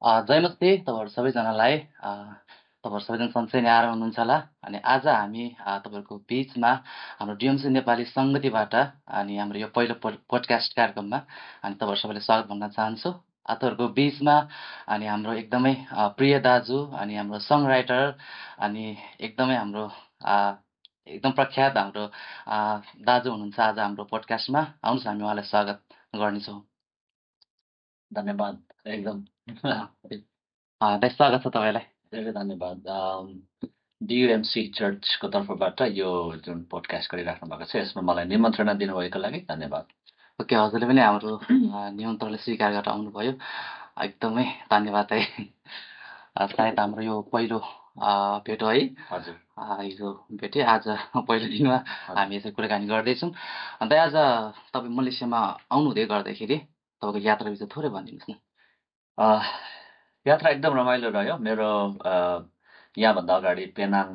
जयमस्ते तपाईँहरू सबैजनालाई। तपाईँहरू सबैजना सन्चै नै आएर हुनुहुन्छ होला। अनि आज हामी तपाईँहरूको बिचमा हाम्रो डिएमसी नेपाली सङ्गतिबाट अनि हाम्रो यो पहिलो पोडकास्ट कार्यक्रममा अनि तपाईँहरू सबैलाई स्वागत भन्न चाहन्छु। तपाईँहरूको बिचमा अनि हाम्रो एकदमै प्रिय दाजु अनि हाम्रो सङ राइटर अनि एकदमै हाम्रो एकदम प्रख्यात हाम्रो दाजु हुनुहुन्छ आज हाम्रो पोडकास्टमा। आउनुहोस् हामी उहाँलाई स्वागत गर्नेछौँ। धन्यवाद एकदम दाइ स्वागत छ तपाईँलाई। धेरै धन्यवाद डियुएमसी चर्चको तर्फबाट यो जुन पोडकास्ट गरिराख्नु भएको छ यसमा मलाई निमन्त्रणा दिनुभएको लागि धन्यवाद। ओके, हजुरले पनि हाम्रो निमन्त्रणलाई स्वीकार गरेर आउनुभयो, एकदमै धन्यवाद है। सायद हाम्रो यो पहिलो भेट हो है। हजुर हिजो भेटेँ, आज पहिलो दिनमा हामी यसरी कुराकानी गर्दैछौँ। अन्त आज तपाईँ मलेसियामा आउनुहुँदै गर्दाखेरि तपाईँको यात्रा विषय थोरै भनिदिनुहोस् न। यात्रा एकदम रमाइलो रह्यो मेरो। यहाँभन्दा अगाडि पेनाङ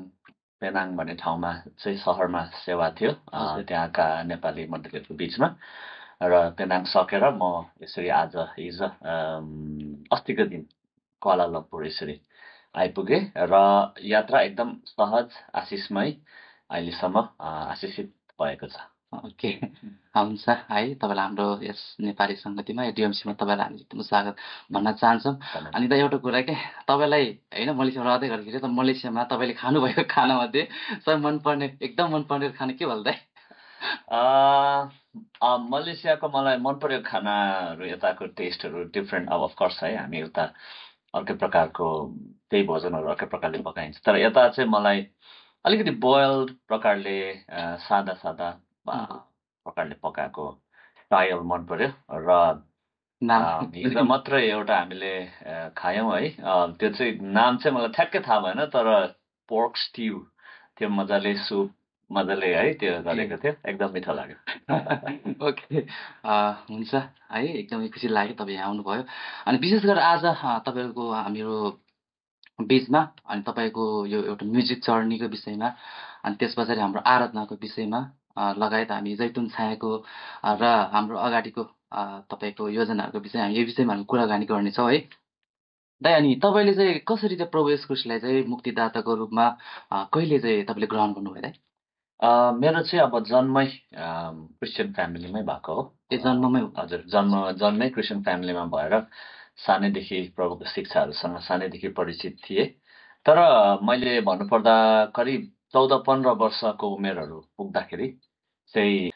पेनाङ भन्ने ठाउँमा चाहिँ सहरमा सेवा थियो त्यहाँका नेपाली मण्डलीहरूको बिचमा, र पेनाङ सकेर म यसरी आज हिजो अस्तिको दिन क्वालालम्पुर यसरी आइपुगेँ र यात्रा एकदम सहज आशिषमय अहिलेसम्म आशिषित भएको छ। ओके, हुन्छ है। तपाईँलाई हाम्रो यस नेपाली सङ्गतिमा डिएमसीमा तपाईँलाई हामी एकदम स्वागत भन्न चाहन्छौँ। अनि त एउटा कुरा के तपाईँलाई होइन, मलेसियामा रहँदै गर्दाखेरि त मलेसियामा तपाईँले खानुभएको खानामध्ये सबै मनपर्ने एकदम मनपर्ने खाना के भन्दा? मलेसियाको मलाई मन परेको खानाहरू यताको टेस्टहरू डिफ्रेन्ट अब अफकोर्स है, हामी उता अर्कै प्रकारको त्यही भोजनहरू अर्कै प्रकारले पकाइन्छ, तर यता चाहिँ मलाई अलिकति बोयल प्रकारले सादा सादा प्रकारले पकाएको स्टाइल मन पर्यो। र हिजो मात्रै एउटा हामीले खायौँ है, त्यो चाहिँ नाम चाहिँ मलाई ठ्याक्कै थाहा भएन, तर पोर्क स्ट्यु त्यो मजाले सुप मजाले है त्यो गरेको थियो, एकदम मिठो लाग्यो। ओके, हुन्छ है, एकदमै खुसी लाग्यो तपाईँ यहाँ आउनुभयो। अनि विशेष गरेर आज तपाईँको हाम्रो बिचमा अनि तपाईँको यो एउटा म्युजिक जर्नीको विषयमा अनि त्यस पछाडि हाम्रो आराधनाको विषयमा लगायत हामी जैतुन छायाको र हाम्रो अगाडिको तपाईँको योजनाहरूको विषयमा हामी यो विषयमा हामी कुराकानी गर्नेछौँ है दाइ। अनि तपाईँले चाहिँ कसरी चाहिँ प्रभु येशू ख्रीष्टलाई चाहिँ मुक्तिदाताको रूपमा कहिले चाहिँ तपाईँले ग्रहण गर्नुभयो दाइ? मेरो चाहिँ अब जन्मै क्रिस्चियन फ्यामिलीमै भएको हो। ए, जन्ममै? हजुर, जन्मै क्रिस्चियन फ्यामिलीमा भएर सानैदेखि प्रभुको शिक्षाहरूसँग सानैदेखि परिचित थिएँ। तर मैले भन्नुपर्दा करिब 14-15 वर्षको उमेरहरू पुग्दाखेरि चाहिँ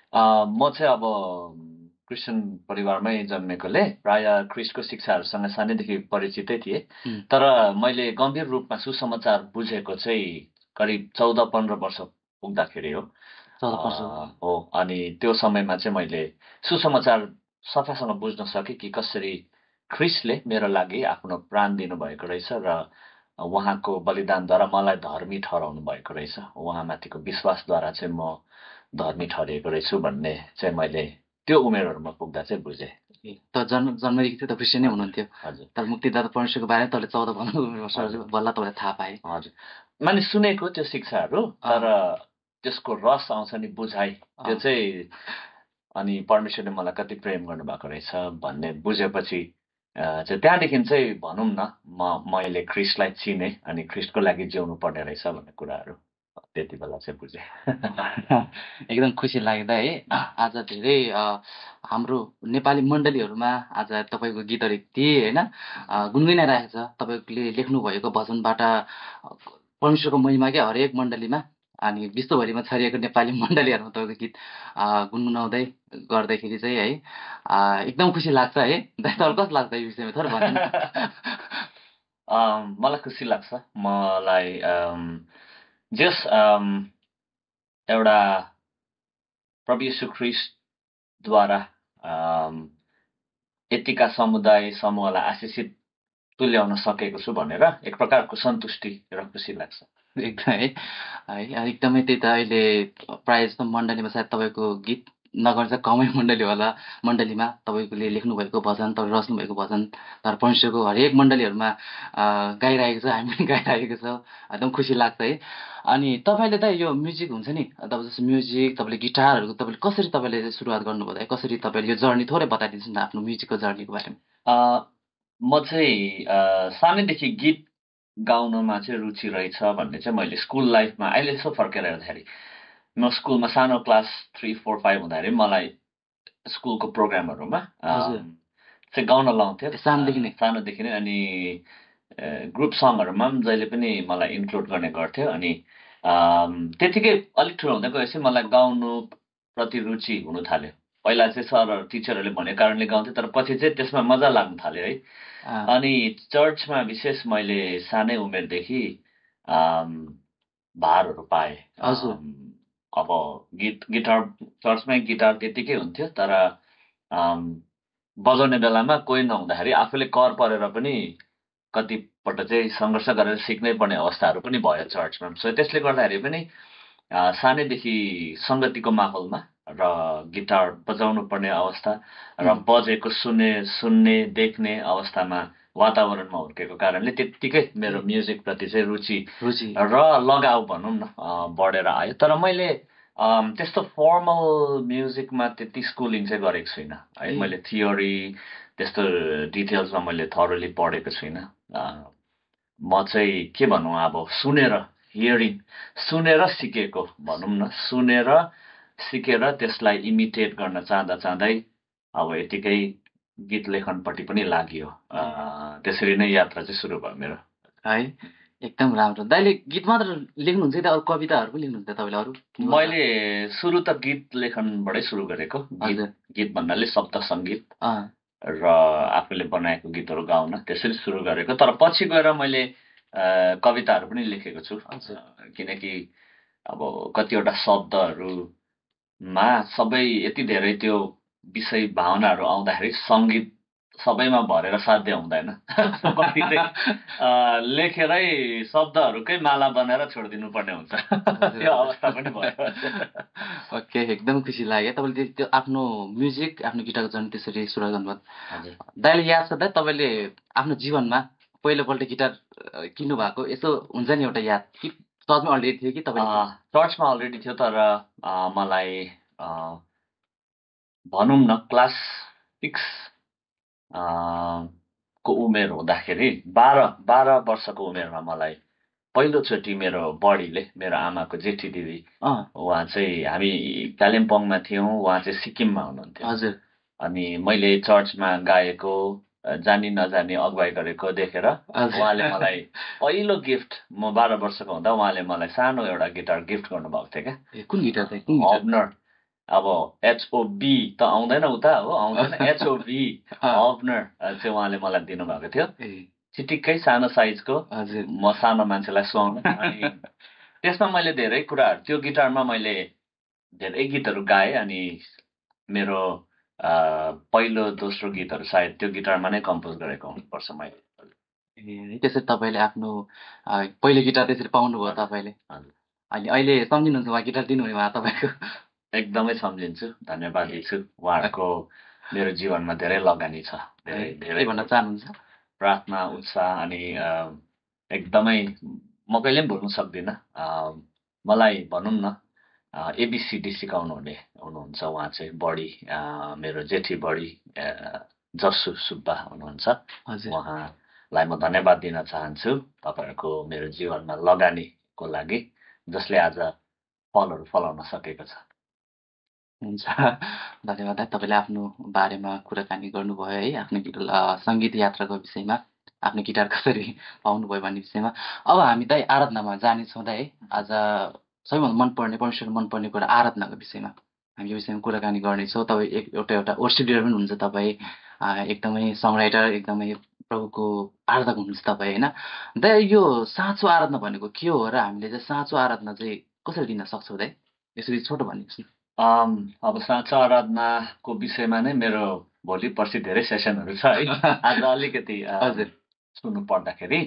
म चाहिँ अब क्रिस्चियन परिवारमै जन्मेकोले प्राय ख्रिस्टको शिक्षाहरूसँग सानैदेखि परिचितै थिएँ। तर मैले गम्भीर रूपमा सुसमाचार बुझेको चाहिँ करिब 14-15 वर्ष पुग्दाखेरि हो। अनि त्यो समयमा चाहिँ मैले सुसमाचार सफासँग बुझ्न सकेँ कि कसरी ख्रिस्टले मेरो लागि आफ्नो प्राण दिनुभएको रहेछ र उहाँको बलिदानद्वारा मलाई धर्मी ठहराउनु भएको रहेछ, उहाँमाथिको विश्वासद्वारा चाहिँ म धर्मी ठहरिएको रहेछु भन्ने चाहिँ मैले त्यो उमेरहरूमा पुग्दा चाहिँ बुझेँ। त जन्मदेखि चाहिँ त क्रिस्चियन नै हुनुहुन्थ्यो। हजुर, तर मुक्तिदाता परमेश्वरको बारेमा तपाईँले 14-15 वर्ष बल्ल तपाईँलाई थाहा पाएँ। हजुर, माने सुनेको त्यो शिक्षाहरू, तर त्यसको रस आउँछ नि, बुझाइ, त्यो चाहिँ अनि परमेश्वरले मलाई कति प्रेम गर्नुभएको रहेछ भन्ने बुझेपछि चाहिँ त्यहाँदेखि चाहिँ भनौँ न मैले ख्रिस्टलाई चिनेँ अनि ख्रिस्टको लागि जिउनु पर्ने रहेछ भन्ने कुराहरू त्यति बेला चाहिँ बुझेँ। एकदम खुसी लाग्दा है। आज धेरै हाम्रो नेपाली मण्डलीहरूमा आज तपाईँको गीतहरू यति होइन गुनगुनाइरहेको छ। तपाईँले लेख्नुभएको भजनबाट परमेश्वरको महिमा क्या हरेक मण्डलीमा अनि विश्वभरिमा छरिएको नेपाली मण्डलीहरूमा तपाईँको गीत गुनगुनाउँदै गर्दाखेरि चाहिँ है एकदम खुसी लाग्छ है। तपाईँलाई कस्तो लाग्छ यो विषयमा थोरै भन्नु? मलाई खुसी लाग्छ। मलाई जस एउटा प्रभु येशू ख्रिस्टद्वारा यतिका समुदाय समूहलाई आशिषित तुल्याउन सकेको छु भनेर एक प्रकारको सन्तुष्टि र खुसी लाग्छ। एकदमै है, एकदमै त्यही त। अहिले प्रायः जस्तो मण्डलीमा सायद तपाईँको गीत नगर्छ कमै मण्डली होला। मण्डलीमा तपाईँले लेख्नुभएको भजन, तपाईँ रच्नुभएको भजन तर परमेश्वरको हरेक मण्डलीहरूमा गाइरहेको छ, हामी पनि गाइरहेको छौँ। एकदम खुसी लाग्छ है। अनि तपाईँले त यो म्युजिक हुन्छ नि, तपाईँ जस्तो म्युजिक तपाईँले गिटारहरू तपाईँले कसरी तपाईँले सुरुवात गर्नुभयो, कसरी तपाईँले यो जर्नी थोरै बताइदिनुहोस् न आफ्नो म्युजिकको जर्नीको बारेमा? म चाहिँ सानैदेखि गीत गाउनमा चाहिँ रुचि रहेछ भन्ने चाहिँ मैले स्कुल लाइफमा अहिले यसो फर्केर हेर्दाखेरि म स्कुलमा सानो क्लास 3, 4, 5 हुँदाखेरि मलाई स्कुलको प्रोग्रामहरूमा हजुर चाहिँ गाउन लाउँथ्यो सानोदेखि नै सानोदेखि नै अनि ग्रुप सङहरूमा पनि जहिले पनि मलाई इन्क्लुड गर्ने गर्थ्यो अनि त्यतिकै अलिक ठुलो हुँदै गएपछि मलाई गाउनु प्रति रुचि हुन थाल्यो पहिला चाहिँ सर टिचरहरूले भनेको कारणले गाउँथेँ तर पछि चाहिँ त्यसमा मजा लाग्न थाल्यो है अनि चर्चमा विशेष मैले सानै उमेरदेखि भारहरू पाएँ हजुर अब गिटार चर्चमै गिटार त्यतिकै हुन्थ्यो तर बजाउने बेलामा कोही नहुँदाखेरि आफूले कर परेर पनि कतिपल्ट चाहिँ सङ्घर्ष गरेर सिक्नै पर्ने अवस्थाहरू पनि भयो चर्चमा सो त्यसले गर्दाखेरि पनि सानैदेखि सङ्गतिको माहौलमा र गिटार बजाउनु पर्ने अवस्था र बजेको सुन्ने देख्ने अवस्थामा वातावरणमा हुर्केको कारणले त्यत्तिकै मेरो म्युजिकप्रति चाहिँ रुचि र लगाव भनौँ न बढेर आयो तर मैले त्यस्तो फर्मल म्युजिकमा त्यति स्कुलिङ चाहिँ गरेको छुइनँ है मैले थियोरी त्यस्तो डिटेल्समा मैले थरोली पढेको छुइनँ म चाहिँ के भनौँ अब सुनेर सिकेको भनौँ न सुनेर सिकेर त्यसलाई इमिटेट गर्न चाहँदै अब यतिकै गीत लेखनपट्टि पनि लाग्यो त्यसरी नै यात्रा चाहिँ सुरु भयो मेरो है एकदम राम्रो दाइले गीत मात्र लेख्नुहुन्छ कि अरू कविताहरू पनि लेख्नुहुन्छ तपाईँले अरू मैले सुरु त गीत लेखनबाटै सुरु गरेको गीत भन्नाले शब्द सङ्गीत र आफूले बनाएको गीतहरू गाउन त्यसरी सुरु गरेको तर पछि गएर मैले कविताहरू पनि लेखेको छु किनकि अब कतिवटा शब्दहरूमा सबै यति धेरै त्यो विषय भावनाहरू आउँदाखेरि सङ्गीत सबैमा भरेर साध्य हुँदैन कति चाहिँ लेखेरै शब्दहरूकै माला बनाएर छोडिदिनु पर्ने हुन्छ त्यो अवस्था पनि भयो ओके एकदम खुसी लाग्यो तपाईँले त्यो आफ्नो म्युजिक आफ्नो गिटारको जर्नी त्यसरी सुरु गर्नुभयो दाइले याद छ दाइ तपाईँले आफ्नो जीवनमा पहिलोपल्ट गिटार किन्नु भएको यसो हुन्छ नि एउटा याद कि चर्चमा अलरेडी थियो कि तपाईँ चर्चमा अलरेडी थियो तर मलाई भनौँ न क्लास 6 को उमेर हुँदाखेरि 12 वर्षको उमेरमा मलाई पहिलोचोटि मेरो बडीले मेरो आमाको जेठी दिदी उहाँ चाहिँ हामी कालिम्पोङमा थियौँ उहाँ चाहिँ सिक्किममा हुनुहुन्थ्यो हजुर अनि मैले चर्चमा गाएको जानी नजानी अगुवाई गरेको देखेर उहाँले मलाई पहिलो गिफ्ट म 12 वर्षको हुँदा उहाँले मलाई सानो एउटा गिटार गिफ्ट गर्नुभएको थियो क्या कुन गिटार हबनर अब एचओबी त आउँदैन उता हो आउँदैन एचओबी हबनर चाहिँ उहाँले मलाई दिनुभएको थियो चिटिक्कै सानो साइजको म सानो मान्छेलाई सुहाउन अनि त्यसमा मैले धेरै कुराहरू त्यो गिटारमा मैले धेरै गीतहरू गाएँ अनि मेरो पहिलो दोस्रो गीतहरू सायद त्यो गिटारमा नै कम्पोज गरेको हुनुपर्छ मैले त्यसरी तपाईँले आफ्नो पहिलो गिटार त्यसरी पाउनुभयो तपाईँले अनि अहिले सम्झिनुहुन्छ उहाँ गिटार दिनुहुने उहाँ तपाईँको एकदमै सम्झिन्छु धन्यवाद दिन्छु उहाँहरूको मेरो जीवनमा धेरै लगानी छ धेरै भन्न चाहनुहुन्छ प्रार्थना उत्साह अनि एकदमै म कहिले पनि भुल्न सक्दिनँ मलाई भनौँ न एबिसिडी सिकाउनु हुनुहुन्छ उहाँ चाहिँ बडी मेरो जेठी बडी जसु सुब्बा हुनुहुन्छ उहाँलाई म धन्यवाद दिन चाहन्छु तपाईँहरूको मेरो जीवनमा लगानीको लागि जसले आज फलहरू फलाउन सकेको छ हुन्छ धन्यवाद तपाईँले आफ्नो बारेमा कुराकानी गर्नुभयो है आफ्नो सङ्गीत यात्राको विषयमा आफ्नो गिटार कसरी पाउनुभयो भन्ने विषयमा अब हामी दाइ आराधनामा जानेछौँ दाइ है आज सबैभन्दा मनपर्ने परमेश्वर मनपर्ने कुरा आराधनाको विषयमा हामी यो विषयमा कुराकानी गर्नेछौँ तपाईँ एउटा वर्सिप लिडर पनि हुनुहुन्छ तपाईँ एकदमै सङराइटर एकदमै प्रभुको आराधक हुनुहुन्छ तपाईँ होइन दाइ यो साँचो आराधना भनेको के हो र हामीले चाहिँ साँचो आराधना चाहिँ कसरी दिन सक्छौँ दाइ यसरी छोटो भनिदिनुहोस् न अब साँचो आराधनाको विषयमा नै मेरो भोलि पर्सि धेरै सेसनहरू छ है आज अलिकति सुन्नु पर्दाखेरि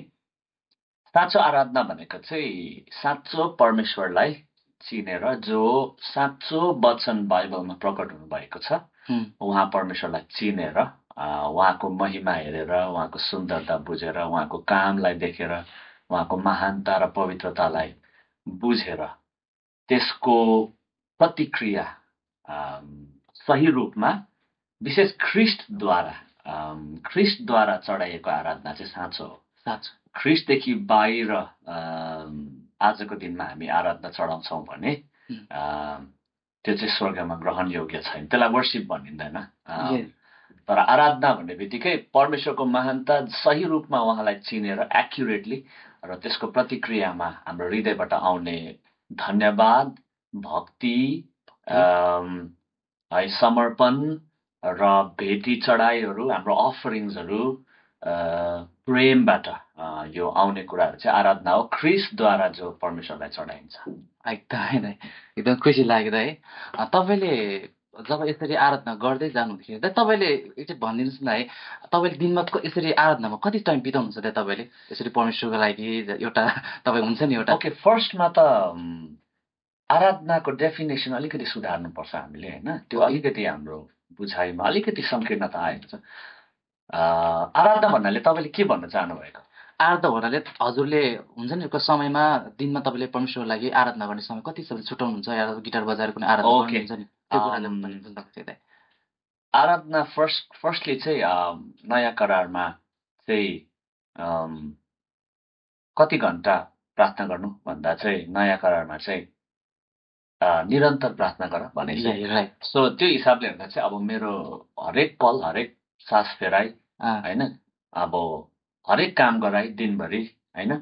साँचो आराधना भनेको चाहिँ साँचो परमेश्वरलाई चिनेर जो साँचो वचन बाइबलमा प्रकट हुनुभएको छ उहाँ परमेश्वरलाई चिनेर उहाँको महिमा हेरेर उहाँको सुन्दरता बुझेर उहाँको कामलाई देखेर उहाँको महानता र पवित्रतालाई बुझेर त्यसको प्रतिक्रिया सही रूपमा विशेष ख्रिस्टद्वारा ख्रिस्टद्वारा चढाइएको आराधना चाहिँ साँचो हो। साँचो ख्रिस्टदेखि बाहिर आजको दिनमा हामी आराधना चढाउँछौँ भने त्यो चाहिँ स्वर्गमा ग्रहणयोग्य छैन, त्यसलाई वर्शिप भनिँदैन। तर आराधना भन्ने बित्तिकै परमेश्वरको महानता सही रूपमा उहाँलाई चिनेर एक्युरेटली र त्यसको प्रतिक्रियामा हाम्रो हृदयबाट आउने धन्यवाद, भक्ति, समर्पण र भेटी चढाइहरू, हाम्रो अफरिङ्सहरू प्रेमबाट यो आउने कुराहरू चाहिँ आराधना हो, ख्रिस्टद्वारा जो परमेश्वरलाई चढाइन्छ। एकदम खुसी लाग्यो है। तपाईँले जब यसरी आराधना गर्दै जानुहुन्थ्यो तपाईँले एकचोटि भनिदिनुहोस् न है, तपाईँले दिनमा यसरी आराधनामा कति टाइम बिताउनुहुन्छ त तपाईँले यसरी परमेश्वरको लागि? एउटा तपाईँ हुन्छ नि एउटा ओके, फर्स्टमा त आराधनाको डेफिनेसन अलिकति सुधार्नुपर्छ हामीले होइन, त्यो अलिकति हाम्रो बुझाइमा अलिकति सङ्कीर्णता आएको छ। आराधना भन्नाले तपाईँले के भन्न चाहनुभएको? आराधना भन्नाले हजुरले हुन्छ नि समयमा दिनमा तपाईँले परमेश्वरको लागि आराधना गर्ने समय कति समय छुटाउनुहुन्छ या गिटार बजाएर कुनै आराधना गर्नुहुन्छ नि त्यो कुरा? आराधना फर्स्टली चाहिँ नयाँ करारमा चाहिँ कति घन्टा प्रार्थना गर्नु भन्दा चाहिँ नयाँ करारमा चाहिँ निरन्तर प्रार्थना गर भने। सो त्यो हिसाबले हेर्दा चाहिँ अब मेरो हरेक पल, हरेक सास फेराइ होइन, अब हरेक काम गराइ दिनभरि होइन,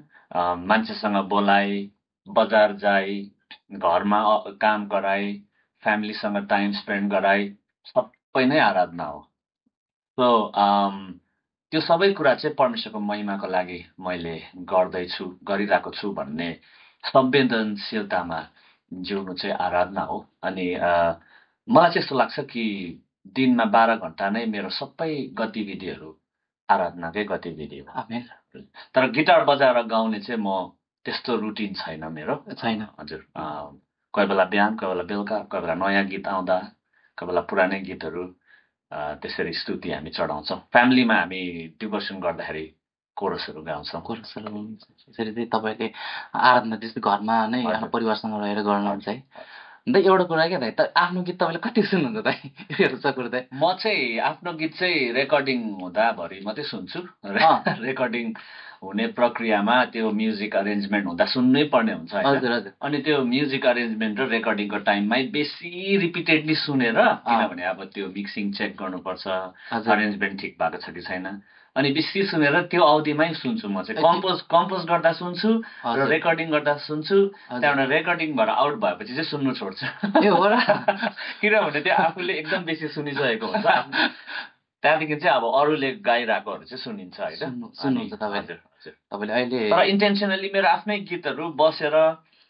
मान्छेसँग बोलाइ, बजार जाई, घरमा काम गराइ, फ्यामिलीसँग टाइम स्पेन्ड गराइ, सबै नै आराधना हो। सो त्यो सबै कुरा चाहिँ परमेश्वरको महिमाको लागि मैले गर्दैछु, गरिरहेको छु भन्ने संवेदनशीलतामा जिउनु चाहिँ आराधना हो। अनि मलाई चाहिँ यस्तो लाग्छ कि दिनमा 12 घन्टा नै मेरो सबै गतिविधिहरू आराधनाकै गतिविधि हो। तर गिटार बजाएर गाउने चाहिँ म त्यस्तो रुटिन छैन मेरो। छैन हजुर। कोही बेला बिहान, कोही बेला बेलुका, कोही बेला नयाँ गीत आउँदा, कोही बेला पुरानै गीतहरू त्यसरी स्तुति हामी चढाउँछौँ। फ्यामिलीमा हामी डिभोसन गर्दाखेरि कोरसहरू गाउँछौँ। यसरी चाहिँ तपाईँले आराधना जस्तै घरमा नै आफ्नो परिवारसँग रहेर गर्नुहुन्छ है। अन्त एउटा कुरा क्या दाइ, आफ्नो गीत तपाईँले कति सुन्नुहुन्छ दाइ? म चाहिँ आफ्नो गीत चाहिँ रेकर्डिङ हुँदाभरि मात्रै सुन्छु। रेकर्डिङ हुने प्रक्रियामा त्यो म्युजिक अरेन्जमेन्ट हुँदा सुन्नै पर्ने हुन्छ। अनि त्यो म्युजिक अरेन्जमेन्ट र रेकर्डिङको टाइममै बेसी रिपिटेडली सुनेर, किनभने अब त्यो मिक्सिङ चेक गर्नुपर्छ, अरेन्जमेन्ट ठिक भएको छ कि छैन, अनि बेसी सुनेर त्यो अवधिमै सुन्छु। म चाहिँ कम्पोज गर्दा सुन्छु र रेकर्डिङ गर्दा सुन्छु। त्यहाँबाट रेकर्डिङ भएर आउट भएपछि चाहिँ सुन्नु छोड्छु, किनभने त्यो आफूले एकदम बेसी सुनिसकेको हुन्छ। त्यहाँदेखि चाहिँ अब अरूले गाइरहेकोहरू चाहिँ सुनिन्छ होइन। तपाईँले अहिले तर इन्टेन्सनली मेरो आफ्नै गीतहरू बसेर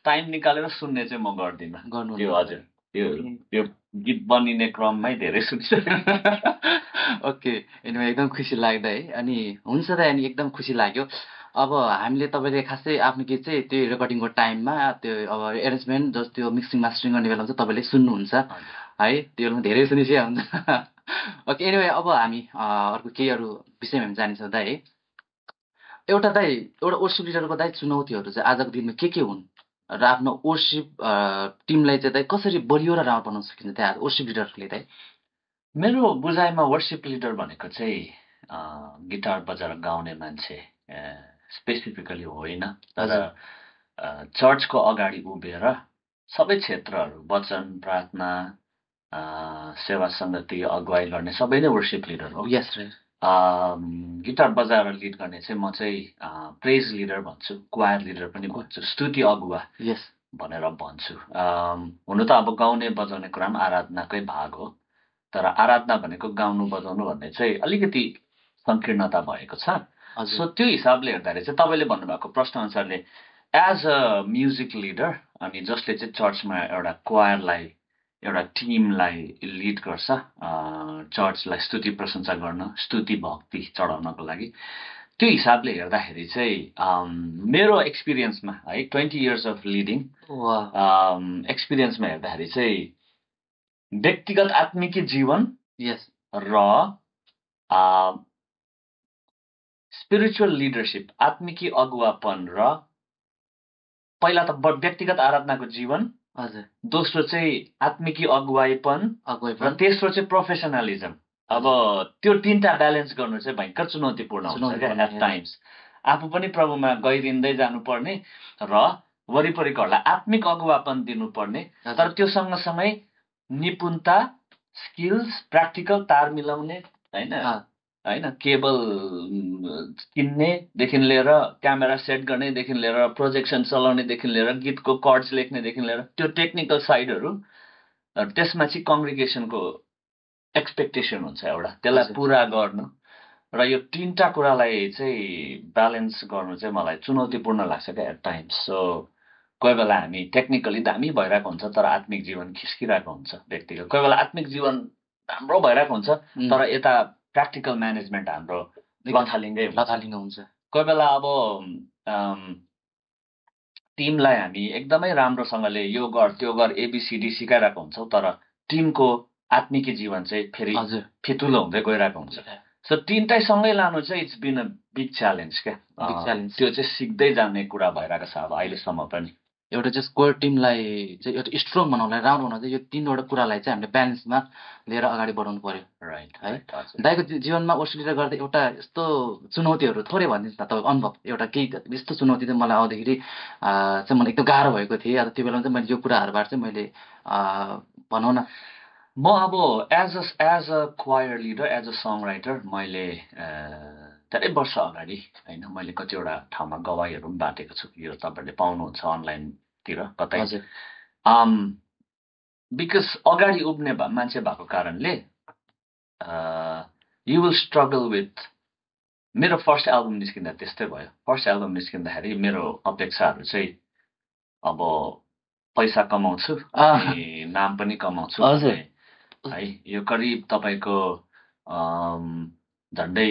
टाइम निकालेर सुन्ने चाहिँ म गर्दिनँ। हजुर, त्यो गीत बनिने क्रममै धेरै सुनिसकेँ। ओके, एकदम खुसी लाग्दा है। अनि हुन्छ त, अनि एकदम खुसी लाग्यो। अब हामीले तपाईँले खासै आफ्नो गीत चाहिँ त्यो रेकर्डिङको टाइममा त्यो अब एरेन्जमेन्ट जस्तो त्यो मिक्सिङ मास्टरिङ गर्ने बेलामा चाहिँ तपाईँले सुन्नुहुन्छ है, त्यो धेरै सुनिसकेको हुन्छ। ओके, एनिवे अब हामी अर्को केही अरू विषयमा हामी जानिन्छौँ दाइ है। एउटा वर्सिप लिडरको दाइ चुनौतीहरू चाहिँ आजको दिनमा के हुन् र आफ्नो वर्सिप टिमलाई चाहिँ दाइ कसरी बलियो र राम्रो बनाउन सकिन्छ त्यहाँ वर्सिप लिडरले दाइ? मेरो बुझाइमा वर्सिप लिडर भनेको चाहिँ गिटार बजाएर गाउने मान्छे स्पेसिफिकली होइन, तर चर्चको अगाडि उभिएर सबै क्षेत्रहरू, वचन, प्रार्थना, सेवा सङ्गति, अगुवाई गर्ने सबै नै वर्सिप लिडर हो। यस। गिटार बजाएर लिड गर्ने चाहिँ म चाहिँ प्रेज लिडर भन्छु, क्वायर लिडर पनि भन्छु, स्तुति अगुवा भनेर भन्छु। हुनु त अब गाउने बजाउने कुरा पनि आराधनाकै भाग हो, तर आराधना भनेको गाउनु बजाउनु भन्ने चाहिँ अलिकति सङ्कीर्णता भएको छ। सो त्यो हिसाबले हेर्दाखेरि चाहिँ तपाईँले भन्नुभएको प्रश्नअनुसारले एज अ म्युजिक लिडर, अनि जसले चाहिँ चर्चमा एउटा क्वायरलाई, एउटा टिमलाई लिड गर्छ, चर्चलाई स्तुति प्रशंसा गर्न, स्तुति भक्ति चढाउनको लागि, त्यो हिसाबले हेर्दाखेरि चाहिँ मेरो एक्सपिरियन्समा है 20 years अफ लिडिङ एक्सपिरियन्समा हेर्दाखेरि चाहिँ व्यक्तिगत आत्मिकी जीवन र स्पिरिचुअल लिडरसिप, आत्मिकी अगुवापन र पहिला त व्यक्तिगत आराधनाको जीवन, दोस्रो चाहिँ आत्मिकी अगुवाईपन, र तेस्रो चाहिँ प्रोफेसनलिजम, अब त्यो तीनटा ब्यालेन्स गर्नु चाहिँ भयङ्कर चुनौतीपूर्ण हुन्छ क्या चुनौतीपूर्ण, एट टाइम्स। आफू पनि प्रभुमा गइदिँदै जानुपर्ने र वरिपरिकोहरूलाई आत्मिक अगुवापन दिनुपर्ने, तर त्यो सँगसँगै निपुणता, स्किल्स, प्र्याक्टिकल तार मिलाउने होइन केबल किन्नेदेखि लिएर क्यामेरा सेट गर्नेदेखि लिएर प्रोजेक्सन चलाउनेदेखि लिएर गीतको कर्ड्स लेख्नेदेखि लिएर त्यो टेक्निकल साइडहरू, त्यसमा चाहिँ कङ्ग्रिगेसनको एक्सपेक्टेसन हुन्छ एउटा, त्यसलाई पुरा गर्नु र यो तीनटा कुरालाई चाहिँ ब्यालेन्स गर्नु चाहिँ मलाई चुनौतीपूर्ण लाग्छ क्या एट टाइम्स। सो कोही बेला हामी टेक्निकली दामी भइरहेको हुन्छ तर आत्मिक जीवन खिस्किरहेको हुन्छ व्यक्तिगत, कोही बेला आत्मिक जीवन राम्रो भइरहेको हुन्छ तर यता प्र्याक्टिकल म्यानेजमेन्ट हाम्रो लथालिङ्गै हुन्छ। कोही बेला अब टिमलाई हामी एकदमै राम्रोसँगले यो गर त्यो गर एबिसिडी सिकाइरहेको हुन्छौँ तर टिमको आत्मिकी जीवन चाहिँ फेरि फितुलो हुँदै गइरहेको हुन्छ। सो तीनटै सँगै लानु चाहिँ it's been a big challenge क्या। त्यो चाहिँ सिक्दै जाने कुरा भइरहेको छ अब अहिलेसम्म पनि। एउटा चाहिँ स्क्वाड टिमलाई चाहिँ एउटा स्ट्रङ बनाउनलाई, राम्रो बनाउन चाहिँ यो तीनवटा कुरालाई चाहिँ हामीले ब्यालेन्समा लिएर अगाडि बढाउनु पर्यो। राइट है दाइको जीवनमा अस्ट्रेलिया गर्दा एउटा यस्तो चुनौतीहरू थोरै भनिदिनुहोस् न तपाईँको अनुभव, एउटा केही यस्तो चुनौती चाहिँ मलाई आउँदाखेरि चाहिँ मलाई एकदम गाह्रो भएको थिएँ, अब त्यो बेलामा चाहिँ मैले यो कुराहरूबाट चाहिँ मैले भनौँ न म अब as a choir leader, as a song writer मैले धेरै वर्ष अगाडि होइन मैले कतिवटा ठाउँमा गवाईहरू पनि बाँटेको छु, यो तपाईँहरूले पाउनुहुन्छ अनलाइनतिर कतै। बिकज अगाडि उभिने मान्छे भएको कारणले यु विल स्ट्रगल विथ। मेरो फर्स्ट एल्बम निस्किँदा त्यस्तै भयो। फर्स्ट एल्बम निस्किँदाखेरि मेरो अपेक्षाहरू चाहिँ अब पैसा कमाउँछु अनि नाम पनि कमाउँछु है, यो करिब तपाईँको झन्डै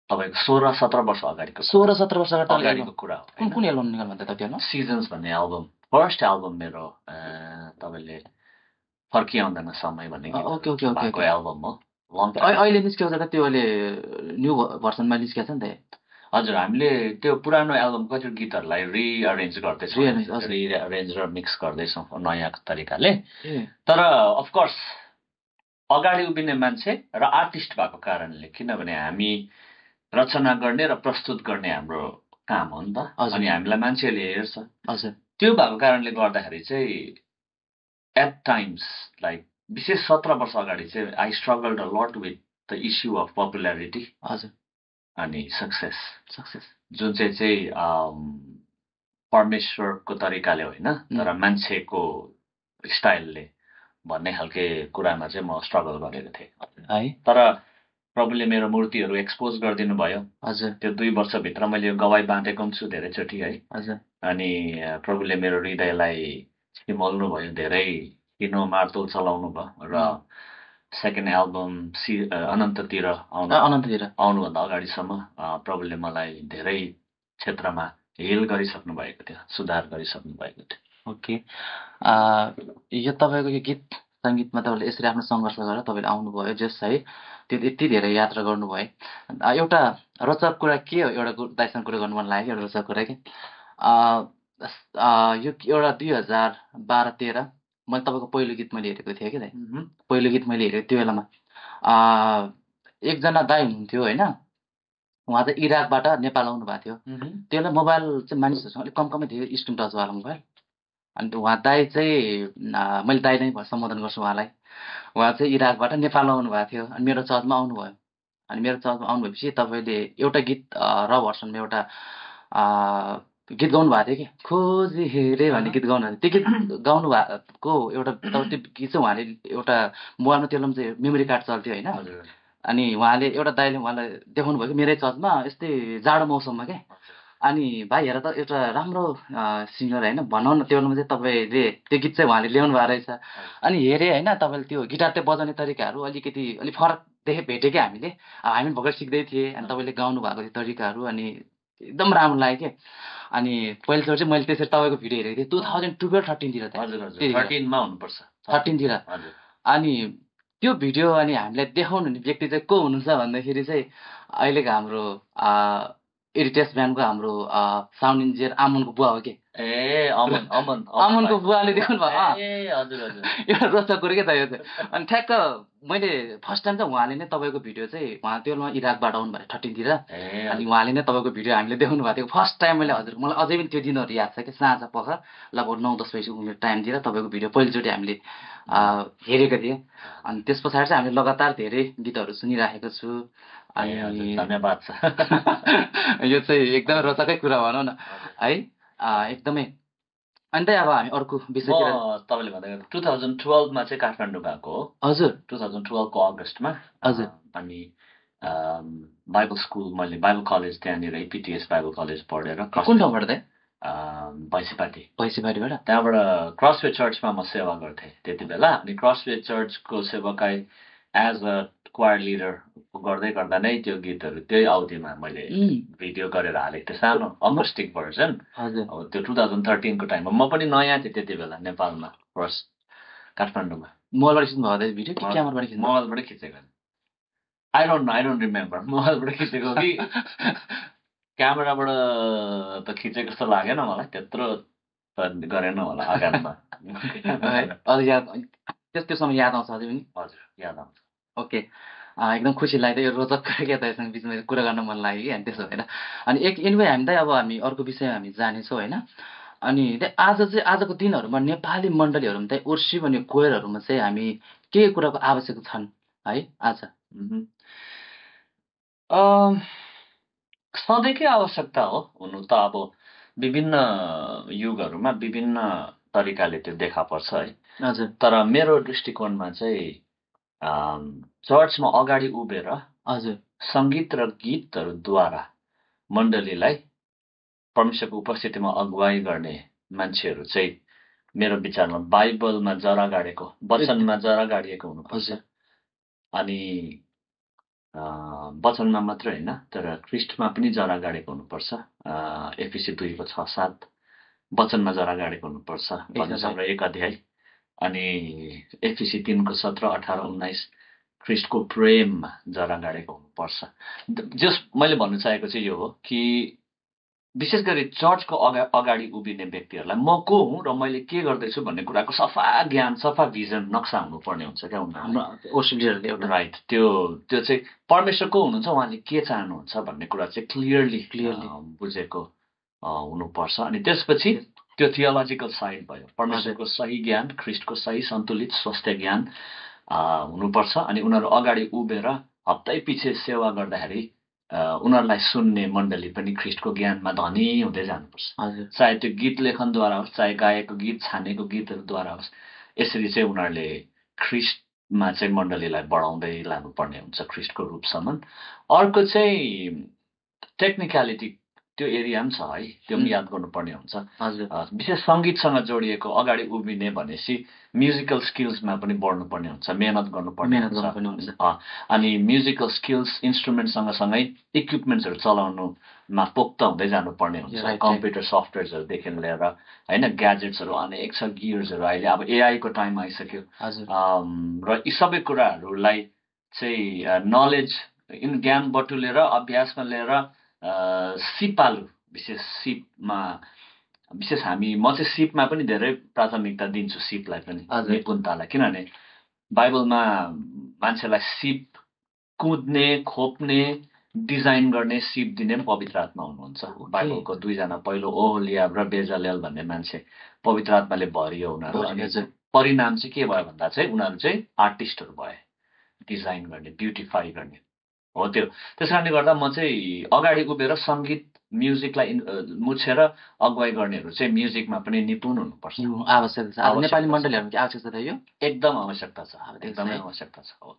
तपाईँको 16-17 वर्ष अगाडिको 16-17 वर्ष अगाडिको कुरा हो। कुन एल्बम निकाल्नु भन्दा त त्यो सिजन्स भन्ने एल्बम, फर्स्ट एल्बम मेरो तपाईँले फर्किआउँदैन समय भन्ने भएको एल्बम हो। अहिले निस्केको त त्यो अहिले न्यू भर्सनमा निस्केको छ नि त। हजुर, हामीले त्यो पुरानो एल्बमको त्यो गीतहरूलाई रिअरेन्ज गर्दैछौँ, रिअरेन्ज र मिक्स गर्दैछौँ नयाँ तरिकाले। तर अफकोर्स अगाडि उभिने मान्छे र आर्टिस्ट भएको कारणले, किनभने हामी रचना गर्ने र प्रस्तुत गर्ने हाम्रो काम हो नि त, अनि हामीलाई मान्छेले हेर्छ। त्यो भएको कारणले गर्दाखेरि चाहिँ एट टाइम्स लाइक विशेष 17 वर्ष अगाडि चाहिँ I struggled a lot with the issue of popularity अनि सक्सेस जुन चाहिँ परमेश्वरको तरिकाले होइन तर मान्छेको स्टाइलले भन्ने खालके कुरामा चाहिँ म स्ट्रगल गरेको थिएँ है। तर प्रभुले मेरो मूर्तिहरू एक्सपोज गरिदिनु भयो। त्यो 2 वर्षभित्र मैले यो गवाई बाँटेको पनि छु धेरैचोटि है। अनि प्रभुले मेरो हृदयलाई सिमल्नु भयो, धेरै किनो मार्तोल चलाउनु भयो र सेकेन्ड एल्बम अनन्ततिर आउनुभन्दा अगाडिसम्म प्रभुले मलाई धेरै क्षेत्रमा हिल गरिसक्नु भएको थियो, सुधार गरिसक्नु भएको थियो। ओके, यो तपाईँको यो गीत सङ्गीतमा तपाईँले यसरी आफ्नो सङ्घर्ष गरेर तपाईँले आउनुभयो जस है, त्यो यति धेरै यात्रा गर्नुभयो। एउटा रोचक कुरा के हो, एउटा दाइसँग कुरा गर्नु मन लाग्यो, एउटा रोचक कुरा के यो एउटा 2012-13 मैले तपाईँको पहिलो गीत मैले हेरेको थिएँ कि दाइ, पहिलो गीत मैले हेरेको त्यो बेलामा एकजना दाइ हुनुहुन्थ्यो होइन, उहाँ चाहिँ इराकबाट नेपाल आउनु भएको थियो। त्यो बेला मोबाइल चाहिँ मानिसहरूसँग अलिक कमै थियो, स्क्रिन टचवाला मोबाइल। अनि उहाँ दाइ चाहिँ मैले दाइ नै सम्बोधन गर्छु उहाँलाई। उहाँ चाहिँ इराकबाट नेपाल आउनु भएको थियो अनि मेरो चर्चमा आउनुभयो। अनि मेरो चर्चमा आउनुभएपछि तपाईँले एउटा गीत र भर्सनमा एउटा गीत गाउनु भएको थियो कि खोजी हेरे भन्ने गीत गाउनु भएको थियो। त्यो गीत गाउनु भएको एउटा त्यो गीत चाहिँ उहाँले एउटा मोबाइलमा त्यो बेलामा चाहिँ मेमोरी कार्ड चल्थ्यो होइन। अनि उहाँले एउटा दाइले उहाँलाई देखाउनु भयो कि मेरै चर्चमा यस्तै जाडो मौसममा क्या। अनि भाइ हेर त एउटा राम्रो सिङ्गर होइन भनौँ न, त्यो बेलामा चाहिँ तपाईँले त्यो गीत चाहिँ उहाँले ल्याउनु भएको रहेछ। अनि हेरेँ होइन, तपाईँले त्यो गिटार त्यो बजाउने तरिकाहरू अलिक फरक भेट्यो क्या हामीले। हामी भर्खर सिक्दै थिएँ अनि तपाईँले गाउनु भएको थियो तरिकाहरू अनि एकदम राम्रो लाग्यो क्या। अनि पहिलोचोटि चाहिँ मैले त्यसरी तपाईँको भिडियो हेरेको थिएँ 2012-13तिर। 13मा हुनुपर्छ, 13तिर। अनि त्यो भिडियो अनि हामीलाई देखाउनु हुने व्यक्ति चाहिँ को हुनुहुन्छ भन्दाखेरि चाहिँ अहिलेको हाम्रो एडिटेस ब्यान्डको हाम्रो साउन्ड इन्जिनियर आमनको बुवा हो कि ए अमन अमन अमनको बुवाले देख्नु भयो ए हजुर हजुर एउटा रोचक कुरो के त यो चाहिँ अनि ठ्याक्क मैले फर्स्ट टाइम चाहिँ उहाँले नै तपाईँको भिडियो चाहिँ उहाँ त्यो बेलामा इराकबाट आउनु भयो 13तिर अनि उहाँले नै तपाईँको भिडियो हामीले देखाउनु भएको थियो फर्स्ट टाइम मैले हजुर मलाई अझै पनि त्यो दिनहरू याद छ कि साँझ पख लगभग 9-10 बजी उमेर टाइमतिर तपाईँको भिडियो पहिलोचोटि हामीले हेरेको थिएँ अनि त्यस पछाडि चाहिँ हामीले लगातार धेरै गीतहरू सुनिराखेको छु अनि धन्यवाद छ यो चाहिँ एकदमै रोचकै कुरा भनौँ न है एकदमै अनि त अब हामी अर्को विषयतिर तपाईँले भन्दाखेरि 2012 मा चाहिँ काठमाडौँ गएको हो हजुर 2012 को अगस्टमा हजुर अनि बाइबल स्कुल मैले बाइबल कलेज त्यहाँनिर एपिटिएस बाइबल कलेज पढेर कुन ठाउँबाट त भैँसीपाटीबाट त्यहाँबाट क्रसवे चर्चमा म सेवा गर्थेँ त्यति बेला अनि क्रसवे चर्चको सेवाकाई एज अ क्वायर लिडर गर्दै गर्दा नै त्यो गीतहरू त्यही अवधिमा मैले भिडियो गरेर हालेको थिएँ सानो अकोस्टिक भर्जन अब त्यो 2013 को टाइममा म पनि नयाँ थिएँ त्यति बेला नेपालमा फर्स्ट काठमाडौँमा मोबाइलबाट खिच्नु भएको भिडियो कि क्यामेराबाट खिच्नु मोबाइलबाट खिचेको आई डोन्ट रिमेम्बर मोबाइलबाट खिचेको कि क्यामेराबाट त खिचेको जस्तो लागेन मलाई त्यत्रो त गरेन होला आगाममा त्यो समय याद आउँछ अझै पनि हजुर याद आउँछ ओके एकदम खुसी लाग्यो यो रोचक के तपाईँसँग बिचमा कुरा गर्न मन लाग्यो कि अनि त्यसो भएर अनि एनिवे हामी त अब हामी अर्को विषय हामी जानेछौँ होइन अनि आज चाहिँ आजको दिनहरूमा नेपाली मण्डलीहरूमा चाहिँ ओर्सी भन्ने कोयरहरूमा चाहिँ हामी के कुराको आवश्यक छन् है आज सधैँकै आवश्यकता हो हुनु त अब विभिन्न युगहरूमा विभिन्न तरिकाले त्यो देखा पर्छ है हजुर तर मेरो दृष्टिकोणमा चाहिँ चर्चमा अगाडि उभिएर हजुर सङ्गीत र गीतहरूद्वारा मण्डलीलाई परमेश्वरको उपस्थितिमा अगुवाई गर्ने मान्छेहरू चाहिँ मेरो विचारमा बाइबलमा जरा गाडेको वचनमा जरा गाडिएको हुनुपर्छ अनि वचनमा मात्रै होइन तर ख्रिस्टमा पनि जरा गाडेको हुनुपर्छ एफिसी 2 को 6-7 वचनमा जरा गाडेको हुनुपर्छ भन्नुसँग 1 अध्याय अनि एफिसी 3 को 17, 18, 19 ख्रिस्टको प्रेममा जरा गाडेको हुनुपर्छ जस मैले भन्नु चाहेको चाहिँ यो हो कि विशेष गरी चर्चको अगाडि उभिने व्यक्तिहरूलाई म को हुँ र मैले के गर्दैछु भन्ने कुराको सफा ज्ञान सफा भिजन नक्सा हुनुपर्ने हुन्छ क्या उनीहरूले राइट त्यो चाहिँ परमेश्वर को हुनुहुन्छ उहाँले के चाहनुहुन्छ भन्ने कुरा चाहिँ क्लियरली बुझेको हुनुपर्छ अनि त्यसपछि त्यो थियोलोजिकल साइड भयो परमेश्वरको सही ज्ञान ख्रिस्टको सही सन्तुलित स्वस्थ ज्ञान हुनुपर्छ अनि उनीहरू अगाडि उभिएर हप्तै पछि सेवा गर्दाखेरि उनीहरूलाई सुन्ने मण्डली पनि ख्रिस्टको ज्ञानमा धनी हुँदै जानुपर्छ चाहे त्यो गीत लेखनद्वारा होस् चाहे गाएको गीत छानेको गीतहरूद्वारा होस् यसरी चाहिँ उनीहरूले ख्रिस्टमा चाहिँ मण्डलीलाई बढाउँदै लानुपर्ने हुन्छ ख्रिस्टको रूपसम्म अर्को चाहिँ टेक्निकलिटी त्यो एरिया पनि छ है त्यो पनि याद गर्नुपर्ने हुन्छ विशेष सङ्गीतसँग जोडिएको अगाडि उभिने भनेपछि म्युजिकल स्किल्समा पनि बढ्नुपर्ने हुन्छ मेहनत गर्नुपर्ने हुन्छ अनि म्युजिकल स्किल्स इन्स्ट्रुमेन्ट सँगसँगै इक्विपमेन्ट्सहरू चलाउनुमा पोख्त हुँदै जानुपर्ने हुन्छ कम्प्युटर सफ्टवेयर्सहरूदेखि लिएर होइन ग्याजेट्सहरू अनेक छ गियर्सहरू अहिले अब एआईको टाइम आइसक्यो र यी सबै कुराहरूलाई चाहिँ नलेज ज्ञान बटुलेर अभ्यासमा लिएर सिपालु विशेष सिपमा विशेष म चाहिँ सिपमा पनि धेरै प्राथमिकता दिन्छु सिपलाई पनि निपुणतालाई किनभने बाइबलमा मान्छेलाई सिप कुद्ने खोप्ने डिजाइन गर्ने सिप दिने पनि पवित्र आत्मा हुनुहुन्छ बाइबलको 2 जना पहिलो ओहोलियाब र बेजालेल भन्ने मान्छे पवित्र आत्माले भरियो उनीहरू अनि परिणाम चाहिँ के भयो भन्दा चाहिँ उनीहरू चाहिँ आर्टिस्टहरू भए डिजाइन गर्ने ब्युटिफाई गर्ने हो त्यो त्यस कारणले गर्दा म चाहिँ अगाडि उभिएर सङ्गीत म्युजिकलाई मुछेर अगुवाई गर्नेहरू चाहिँ म्युजिकमा पनि निपुण हुनुपर्छ आवश्यक छ नेपाली मण्डलीहरूमा आवश्यकता छ यो एकदम आवश्यकता छ एकदमै आवश्यकता छ हो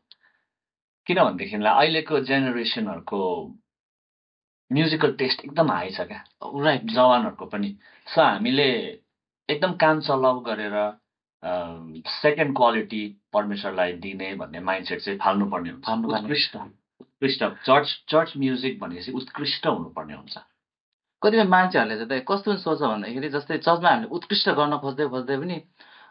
किनभनेदेखिलाई अहिलेको जेनेरेसनहरूको म्युजिकल टेस्ट एकदम हाई छ क्या राइट जवानहरूको पनि सो हामीले एकदम काम चलाउ गरेर सेकेन्ड क्वालिटी परमेश्वरलाई दिने भन्ने माइन्डसेट चाहिँ फाल्नुपर्ने हुन्छ उत्कृष्ट चर्च म्युजिक भनेपछि उत्कृष्ट हुनुपर्ने हुन्छ कतिपय मान्छेहरूले चाहिँ कस्तो सोच्छ भन्दाखेरि जस्तै चर्चमा हामीले उत्कृष्ट गर्न खोज्दै पनि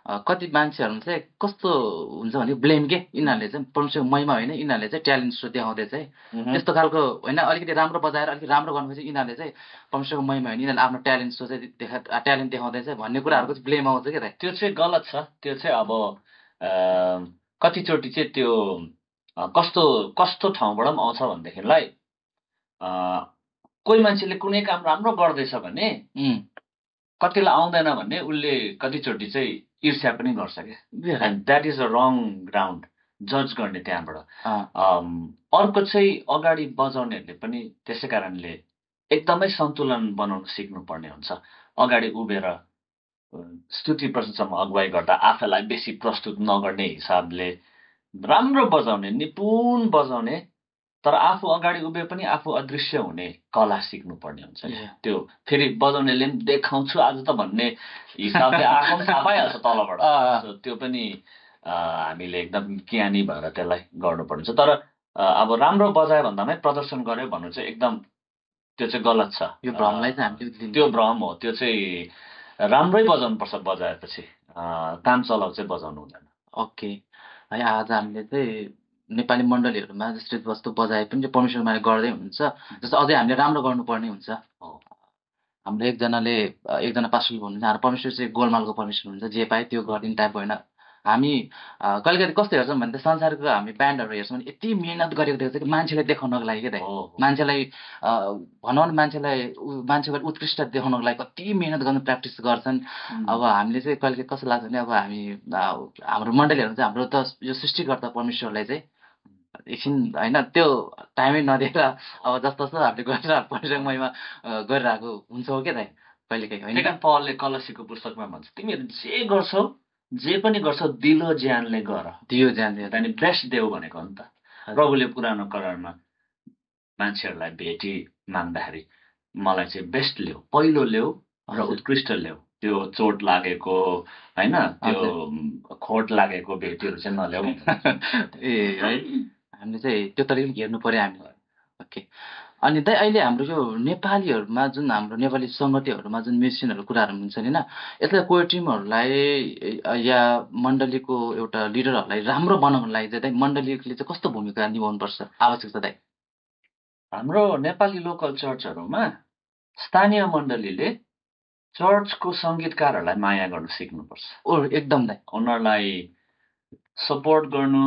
कति मान्छेहरू चाहिँ कस्तो हुन्छ भने ब्लेम के यिनीहरूले चाहिँ परमेश्वरको महिमा होइन, यिनीहरूले चाहिँ ट्यालेन्ट सो देखाउँदै चाहिँ त्यस्तो खालको होइन, अलिकति राम्रो बजाएर अलिकति राम्रो गर्नुपर्छ, यिनीहरूले चाहिँ परमेश्वरको महिमा होइन, यिनीहरूले आफ्नो ट्यालेन्ट सो चाहिँ ट्यालेन्ट देखाउँदै चाहिँ भन्ने कुराहरूको चाहिँ ब्लेम आउँछ क्या दाइ। त्यो चाहिँ गलत छ। त्यो चाहिँ अब कतिचोटि चाहिँ त्यो कस्तो कस्तो ठाउँबाट पनि आउँछ भनेदेखिलाई कोही मान्छेले कुनै काम राम्रो गर्दैछ भने कतिलाई आउँदैन भने उसले कतिचोटि चाहिँ ईर्ष्या पनि गर्छ क्या। And that is a wrong ground जज गर्ने त्यहाँबाट। अर्को चाहिँ अगाडि बजाउनेहरूले पनि त्यसै कारणले एकदमै सन्तुलन बनाउन सिक्नुपर्ने हुन्छ। अगाडि उभिएर स्तुति प्रशंसामा अगुवाई गर्दा आफैलाई बेसी प्रस्तुत नगर्ने हिसाबले राम्रो बजाउने, निपुण बजाउने, तर आफू अगाडि उभे पनि आफू अदृश्य हुने कला सिक्नुपर्ने हुन्छ। त्यो फेरि बजाउनेले पनि देखाउँछु आज त भन्ने हिसाबले आफू पनि थाहा पाइहाल्छ तलबाट। त्यो पनि हामीले एकदम ज्ञानी भएर त्यसलाई गर्नुपर्ने हुन्छ। तर अब राम्रो बजायो भन्दामै प्रदर्शन गर्यो भन्नु चाहिँ एकदम त्यो चाहिँ गलत छ। यो भ्रमलाई चाहिँ हामीले त्यो भ्रम हो। त्यो चाहिँ राम्रै बजाउनुपर्छ। बजाएपछि काम चलाउ चाहिँ बजाउनु हुँदैन। ओके है, आज हामीले चाहिँ नेपाली मण्डलीहरूमा जसरी वस्तु बजाए पनि त्यो परमेश्वरमा गर्दै हुनुहुन्छ, जस्तो अझै हामीले राम्रो गर्नुपर्ने हुन्छ। हाम्रो एकजना पास्टरले भन्नुहुन्छ हाम्रो परमेश्वर चाहिँ गोलमालको परमेश्वर हुन्छ, जे पाए त्यो गरिदिने टाइप होइन। हामी कहिलेकाहीँ कस्तो हेर्छौँ भने त संसारको हामी ब्यान्डहरू हेर्छौँ भने यति मिहिनेत गरेको देख्छ कि मान्छेलाई देखाउनको लागि क्या दाइ, मान्छेलाई भनौँ न मान्छेको उत्कृष्ट देखाउनको लागि कति मिहिनेत गर्न प्र्याक्टिस गर्छन्। अब हामीले चाहिँ कहिलेकाहीँ कस्तो लाग्छ भने अब हामी हाम्रो मण्डलीहरू चाहिँ हाम्रो त यो सृष्टिकर्ता परमेश्वरलाई चाहिँ एकछिन होइन त्यो टाइमै नदिएर अब जस्तो जस्तो हामीले गरेर परमेश्वरको महिमा गरिरहेको हुन्छ हो क्या दाइ कहिलेकाहीँ होइन। पलले कलसीको पुस्तकमा भन्छ तिमीहरू जे गर्छौ जे पनि गर्छौ दिलो ज्यानले गर। दियो ज्यान त्यहाँदेखि बेस्ट देऊ भनेको नि त। प्रभुले पुरानो करारमा मान्छेहरूलाई भेटी माग्दाखेरि मलाई चाहिँ बेस्ट ल्याऊ, पहिलो ल्याऊ र उत्कृष्ट ल्याऊ। त्यो चोट लागेको होइन, त्यो खोट लागेको भेटीहरू चाहिँ नल्याऊ। ए है, हामीले चाहिँ त्यो तरिकाले हेर्नु पर्यो हामीले। ओके, अनि दाइ अहिले हाम्रो यो नेपालीहरूमा जुन हाम्रो नेपाली सङ्गतिहरूमा जुन म्युजिसियनहरू कुराहरू हुन्छ नि, यसलाई कोयर टिमहरूलाई या मण्डलीको एउटा लिडरहरूलाई राम्रो बनाउनको लागि चाहिँ दाइ मण्डलीले चाहिँ कस्तो भूमिका निभाउनुपर्छ आवश्यक छ दाइ? हाम्रो नेपाली लोकल चर्चहरूमा स्थानीय मण्डलीले चर्चको सङ्गीतकारहरूलाई माया गर्नु सिक्नुपर्छ। एकदम दाइ, उनीहरूलाई सपोर्ट गर्नु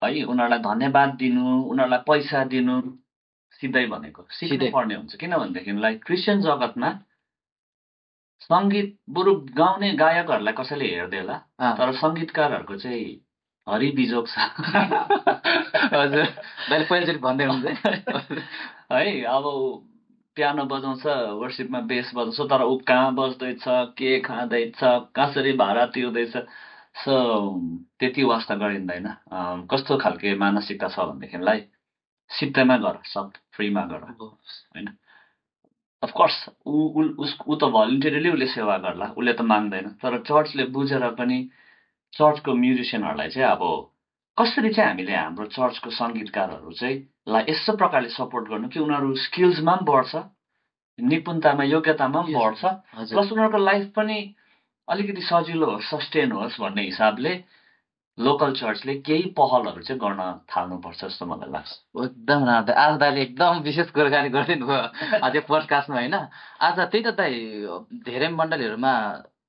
है, उनीहरूलाई धन्यवाद दिनु, उनीहरूलाई पैसा दिनु सिधै भनेको सिक्नुपर्ने हुन्छ। किनभनेदेखिलाई क्रिस्चियन जगतमा सङ्गीत बरु गाउने गायकहरूलाई कसैले हेर्दैला, तर सङ्गीतकारहरूको चाहिँ हरिबिजोग छ। हजुर, पहिलोचोटि भन्दै हुन्छ है। अब पियानो बजाउँछ, वर्सिपमा बेस बजाउँछ, तर ऊ कहाँ बज्दैछ, के खाँदैछ, कसरी भाडा तिर्दैछ, सो त्यति वास्ता गरिँदैन। कस्तो खालके मानसिकता छ भनेदेखिलाई सित्तैमा गर, सब फ्रीमा गर होइन। अफकोर्स ऊ त भलिन्टियरली उसले सेवा गर्ला, उसले त माग्दैन। तर चर्चले बुझेर पनि चर्चको म्युजिसियनहरूलाई चाहिँ अब कसरी चाहिँ हामीले हाम्रो चर्चको सङ्गीतकारहरू चाहिँ यस्तो प्रकारले सपोर्ट गर्नु कि उनीहरू स्किल्समा पनि बढ्छ, निपुणतामा योग्यतामा पनि बढ्छ, प्लस उनीहरूको लाइफ पनि अलिकति सजिलो होस्, सस्टेन होस् भन्ने हिसाबले लोकल चर्चले केही पहलहरू चाहिँ गर्न थाल्नुपर्छ जस्तो मलाई लाग्छ। एकदम राम्रो। आज दाइले एकदम विशेष कुराकानी गरिदिनु भयो आज पोडकास्टमा होइन। आज त्यही त दाइ धेरै मण्डलीहरूमा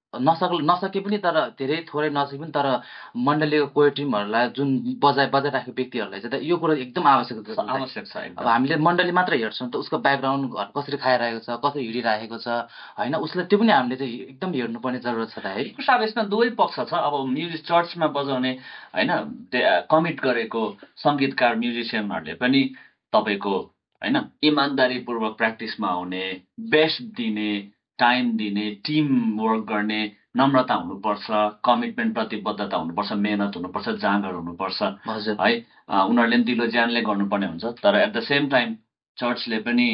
नसके पनि, तर धेरै थोरै नसके पनि, तर मण्डलीको कोयर टिमहरूलाई जुन बजाइराखेको व्यक्तिहरूलाई चाहिँ यो कुरो एकदम आवश्यक छ। अब हामीले मण्डली मात्र हेर्छौँ त उसको ब्याकग्राउन्ड घर कसरी खाइरहेको छ, कसरी हिँडिरहेको छ होइन, उसलाई त्यो पनि हामीले चाहिँ एकदम हेर्नुपर्ने जरुरत छ त है। अब यसमा दुवै पक्ष छ। अब म्युजिक चर्चमा बजाउने होइन कमिट गरेको सङ्गीतकार म्युजिसियनहरूले पनि तपाईँको होइन इमान्दारीपूर्वक प्र्याक्टिसमा आउने, बेस्ट दिने, टाइम दिने, टिम वर्क गर्ने, नम्रता हुनुपर्छ, कमिटमेन्ट प्रतिबद्धता हुनुपर्छ, मेहनत हुनुपर्छ, जाँगर हुनुपर्छ है। उनीहरूले पनि दिलो ज्यानले गर्नुपर्ने हुन्छ। तर एट द सेम टाइम चर्चले पनि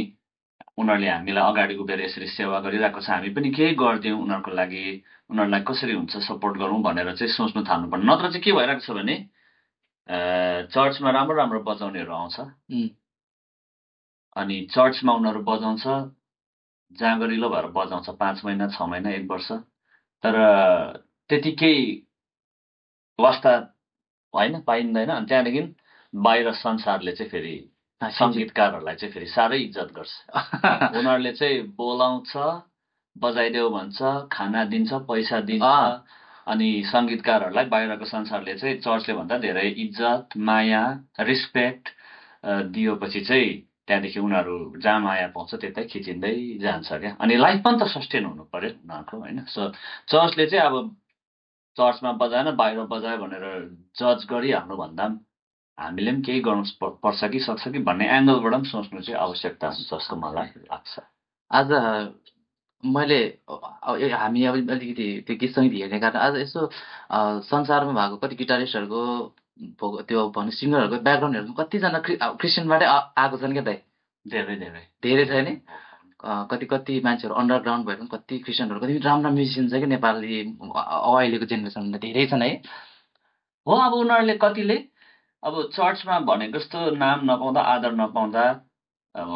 उनीहरूले हामीलाई अगाडि उभिएर यसरी सेवा गरिरहेको छ, हामी पनि केही गरिदिउँ उनीहरूको लागि, उनीहरूलाई कसरी हुन्छ सपोर्ट गरौँ भनेर चाहिँ सोच्नु थाल्नुपर्ने। नत्र चाहिँ के भइरहेको छ भने चर्चमा राम्रो राम्रो बजाउनेहरू आउँछ, अनि चर्चमा उनीहरू बजाउँछ, जाँगरिलो भएर बजाउँछ 5 महिना 6 महिना 1 वर्ष, तर त्यति केही वास्ता होइन पाइँदैन। अनि त्यहाँदेखि बाहिर संसारले चाहिँ फेरि सङ्गीतकारहरूलाई चाहिँ फेरि साह्रै इज्जत गर्छ। उनीहरूले चाहिँ बोलाउँछ, बजाइदेऊ भन्छ, खाना दिन्छ, पैसा दिन्छ। अनि सङ्गीतकारहरूलाई बाहिरको संसारले चाहिँ चर्चले भन्दा धेरै इज्जत, माया, रिस्पेक्ट दिएपछि चाहिँ त्यहाँदेखि उनीहरू जहाँ माया पाउँछ त्यतै खिचिँदै जान्छ क्या। अनि लाइफ पनि त सस्टेन हुनु पर्यो उनीहरूको होइन। सो चर्चले चाहिँ अब चर्चमा बजाएन बाहिर बजायो भनेर जज गरिहाल्नु भन्दा पनि हामीले पनि केही गर्नु पर्छ कि सक्छ कि भन्ने एङ्गलबाट पनि सोच्नु चाहिँ आवश्यकता हुन्छ जस्तो मलाई लाग्छ। आज मैले हामी अब अलिकति त्यो गीत सङ्गीत हेर्ने कारण आज यसो संसारमा भएको कति गिटारिस्टहरूको त्यो भन्नु सिङ्गरहरूको ब्याकग्राउन्डहरू कतिजना क्रिस्चियनबाटै आएको छन् क्या दाइ? धेरै धेरै धेरै छ नि। कति कति मान्छेहरू अन्डरग्राउन्ड भएर पनि कति क्रिस्चियनहरू कति राम्रा म्युजिसियन छ कि नेपाली अहिलेको जेनेरेसनमा धेरै छन् है। हो अब उनीहरूले कतिले अब चर्चमा भनेको जस्तो नाम नपाउँदा आदर नपाउँदा अब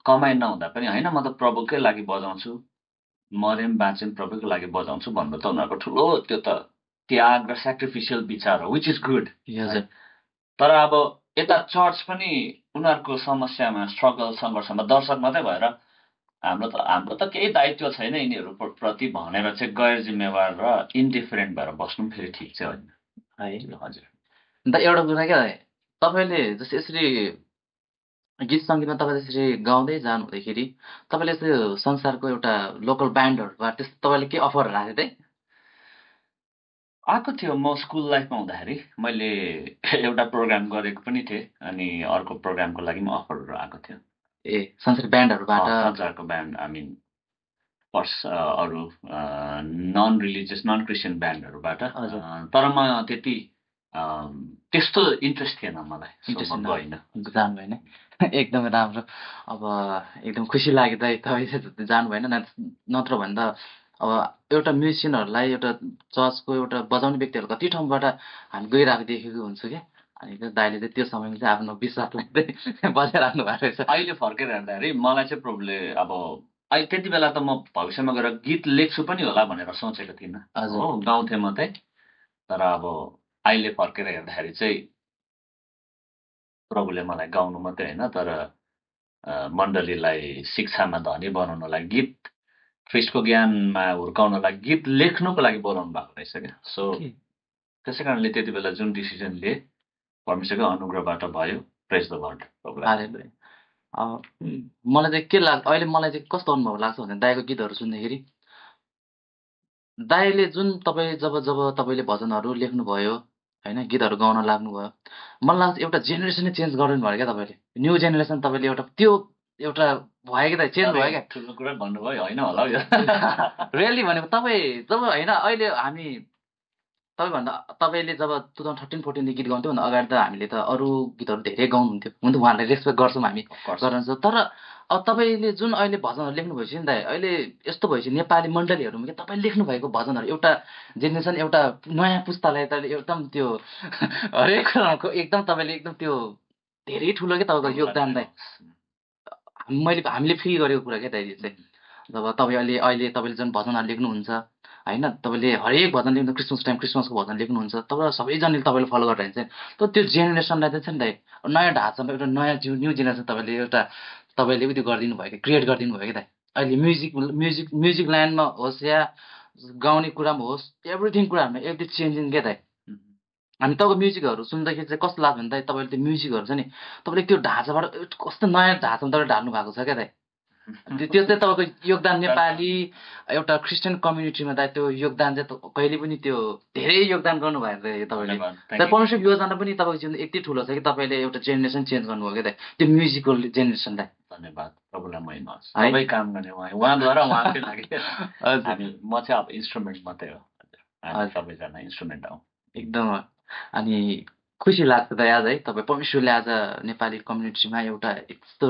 कमाइ नहुँदा पनि होइन म त प्रभुकै लागि बजाउँछु, मरे पनि बाँचे पनि प्रभुकै लागि बजाउँछु भन्नु त उनीहरूको ठुलो त्यो त त्याग र सेक्रिफिसियल विचार हो, विच इज गुड। तर अब यता चर्च पनि उनीहरूको समस्यामा स्ट्रगल सङ्घर्षमा दर्शक मात्रै भएर हाम्रो त केही दायित्व छैन यिनीहरू प्रति भनेर चाहिँ गैर जिम्मेवार र इन्डिफरेन्ट भएर बस्नु पनि फेरि ठिक चाहिँ होइन है। हजुर। अन्त एउटा कुरा क्या तपाईँले जस्तो यसरी गीत सङ्गीतमा तपाईँ त्यसरी गाउँदै जानु हुँदाखेरि तपाईँले त्यो संसारको एउटा लोकल ब्यान्डहरूबाट त्यस्तो तपाईँले के अफरहरू राखेको थिएँ? आएको थियो। म स्कुल लाइफमा हुँदाखेरि मैले एउटा प्रोग्राम गरेको पनि थिएँ अनि अर्को प्रोग्रामको लागि पनि अफरहरू आएको थियो। ए संसार ब्यान्डहरूबाट? संसारको ब्यान्ड आई मिन अरू नन रिलिजियस नन क्रिस्चियन ब्यान्डहरूबाट। तर म त्यति त्यस्तो इन्ट्रेस्ट थिएन मलाई। जानु भएन। एकदमै राम्रो। अब एकदम खुसी लाग्यो दाइ तपाईँ जानु भएन नत्र भने त अब एउटा म्युजिसियनहरूलाई एउटा चर्चको एउटा बजाउने व्यक्तिहरू कति ठाउँबाट हामी गइरहेको देखेको हुन्छु क्या। अनि दाइले चाहिँ त्यो समयमा चाहिँ आफ्नो विश्वासलाई चाहिँ बजाइराख्नु भएको रहेछ। अहिले फर्केर हेर्दाखेरि मलाई चाहिँ प्रभुले अब अहिले त्यति बेला त म भविष्यमा गएर गीत लेख्छु पनि होला भनेर सोचेको थिइनँ। हो गाउँथेँ मात्रै। तर अब अहिले फर्केर हेर्दाखेरि चाहिँ प्रभुले मलाई गाउनु मात्रै होइन तर मण्डलीलाई शिक्षामा धनी बनाउनलाई गीत ख्रिस्टको ज्ञानमा हुर्काउनलाई गीत लेख्नुको लागि बोलाउनु भएको रहेछ क्या। सो त्यसै कारणले त्यति बेला जुन डिसिजन लिए परमेश्वरको अनुग्रहबाट भयो। प्रेज द लर्ड। मलाई चाहिँ के लाग्छ अहिले मलाई चाहिँ कस्तो अनुभव लाग्छ भने दाइको गीतहरू सुन्दाखेरि दाइले जुन तपाईँ जब तपाईँले भजनहरू लेख्नुभयो होइन गीतहरू गाउन लाग्नुभयो मलाई लाग्छ एउटा जेनेरेसनै चेन्ज गर्नु भयो क्या तपाईँले। न्यू जेनेरेसन तपाईँले एउटा त्यो एउटा भयो क्या त चेन्ज भयो क्या। ठुलो कुरा भन्नुभयो होइन होला रियली भनेको तपाईँ जब होइन अहिले हामी तपाईँभन्दा तपाईँले जब 2013-14 गीत गाउँथ्यो भन्दा अगाडि त हामीले त अरू गीतहरू धेरै गाउनुहुन्थ्यो हुन त उहाँहरूलाई रेस्पेक्ट गर्छौँ हामी गर्नुहुन्छ। तर अब तपाईँले जुन अहिले भजनहरू लेख्नु भएपछि नि त अहिले यस्तो भएपछि नेपाली मण्डलीहरूमा क्या तपाईँले लेख्नु भएको भजनहरू एउटा जेनेरेसन एउटा नयाँ पुस्तालाई त एकदम त्यो हरेक कुराको एकदम तपाईँले एकदम त्यो धेरै ठुलो क्या तपाईँको योगदान दाइ हामीले फिल गरेको कुरा क्या दाइ चाहिँ। जब तपाईँ अहिले तपाईँले जुन भजनहरू लेख्नुहुन्छ होइन तपाईँले हरेक भजन लेख्नु क्रिसमसको भजन लेख्नुहुन्छ तपाईँ सबैजनाले तपाईँले फलो गरेर हिँड्छ। तर त्यो जेनेरेसनलाई चाहिँ छ नि दाइ नयाँ ढाँचामा एउटा नयाँ न्यू जेनेरेसन तपाईँले उयो गरिदिनु भयो क्या क्रिएट गरिदिनु भयो क्या दाइ। अहिले म्युजिक लाइनमा होस् या गाउने कुरामा होस् एभ्रिथिङ कुराहरूमा एभ्री चेन्जिङ क्या दाइ। हामी तपाईँको म्युजिकहरू सुन्दाखेरि चाहिँ कस्तो लाग्छ भने दाइ तपाईँले त्यो म्युजिकहरू छ नि तपाईँले त्यो ढाँचाबाट कस्तो नयाँ ढाँचामा तपाईँले ढाल्नु भएको छ क्या दाइ। त्यो चाहिँ तपाईँको योगदान नेपाली एउटा क्रिस्चियन कम्युनिटीमा दाइ त्यो योगदान चाहिँ कहिले पनि त्यो धेरै योगदान गर्नुभएको तपाईँले। परमेश्वरको योजना पनि तपाईँको जीवन यति ठुलो छ कि तपाईँले एउटा जेनेरेसन चेन्ज गर्नुभयो क्या दाइ त्यो म्युजिकल जेनेरेसनलाई। धन्यवाद प्रभुलाई महिमा होस्। सबै काम गर्ने उहाँद्वारा उहाँकै लागि हामी म चाहिँ अब इन्स्ट्रुमेन्ट मात्रै हो। सबैजना इन्स्ट्रुमेन्ट हौ एकदम। अनि खुसी लाग्छ त आज है तपाईँ परमेश्वरले आज नेपाली कम्युनिटीमा एउटा यस्तो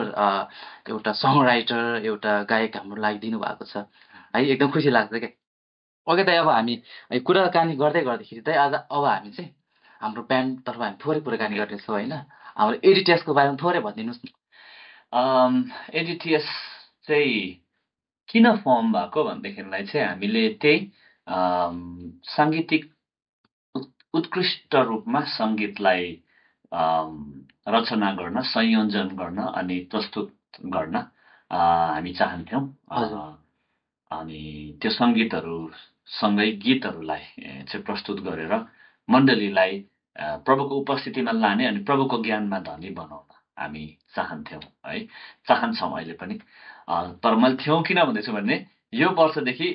एउटा सङ राइटर एउटा गायक हाम्रो लागि दिनुभएको छ है एकदम खुसी लाग्छ क्या। ओके दाइ अब हामी कुराकानी गर्दाखेरि चाहिँ आज अब हामी चाहिँ हाम्रो ब्यान्डतर्फ हामी थोरै कुराकानी गर्नेछौँ होइन। हाम्रो एडिटिएसको बारेमा थोरै भनिदिनुहोस् न। एडिटिएस चाहिँ किन फर्म भएको भनेदेखिलाई चाहिँ हामीले त्यही साङ्गीतिक उत्कृष्ट रूपमा सङ्गीतलाई रचना गर्न, संयोजन गर्न अनि प्रस्तुत गर्न हामी चाहन्थ्यौँ। अनि त्यो सङ्गीतहरूसँगै गीतहरूलाई चाहिँ प्रस्तुत गरेर मण्डलीलाई प्रभुको उपस्थितिमा लाने अनि प्रभुको ज्ञानमा धनी बनाउन हामी चाहन्थ्यौँ है, चाहन्छौँ अहिले पनि। तर मैले थियौँ किन भन्दैछु भने यो वर्षदेखि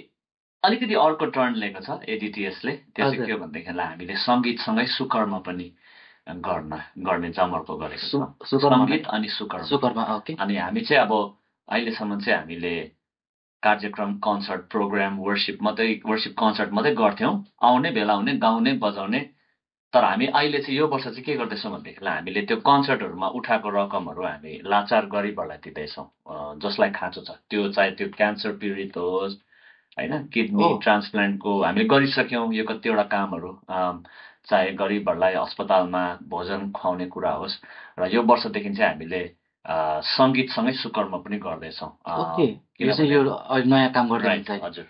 अलिकति अर्को टर्न लिएको छ एडिटिएसले। त्यो चाहिँ के हो भनेदेखिलाई हामीले सङ्गीतसँगै सुकर्म पनि गर्ने जमर्को गरेको छ। सङ्गीत अनि सुकर्म। अनि हामी चाहिँ अब अहिलेसम्म चाहिँ हामीले कार्यक्रम, कन्सर्ट, प्रोग्राम, वर्सिप कन्सर्ट मात्रै गर्थ्यौँ, आउने बेला आउने, गाउने, बजाउने। तर हामी अहिले चाहिँ यो वर्ष चाहिँ के गर्दैछौँ भनेदेखिलाई हामीले त्यो कन्सर्टहरूमा उठाएको रकमहरू हामी लाचार गरिबलाई दिँदैछौँ। जसलाई खाँचो छ, त्यो चाहे त्यो क्यान्सर पीडित होस् होइन, किडनी ट्रान्सप्लान्टको हामीले गरिसक्यौँ यो कतिवटा कामहरू, चाहे गरिबहरूलाई अस्पतालमा भोजन खुवाउने कुरा होस्। र यो वर्षदेखि चाहिँ हामीले सङ्गीतसँगै सुकर्म पनि गर्दैछौँ। नयाँ काम गर्दै हजुर,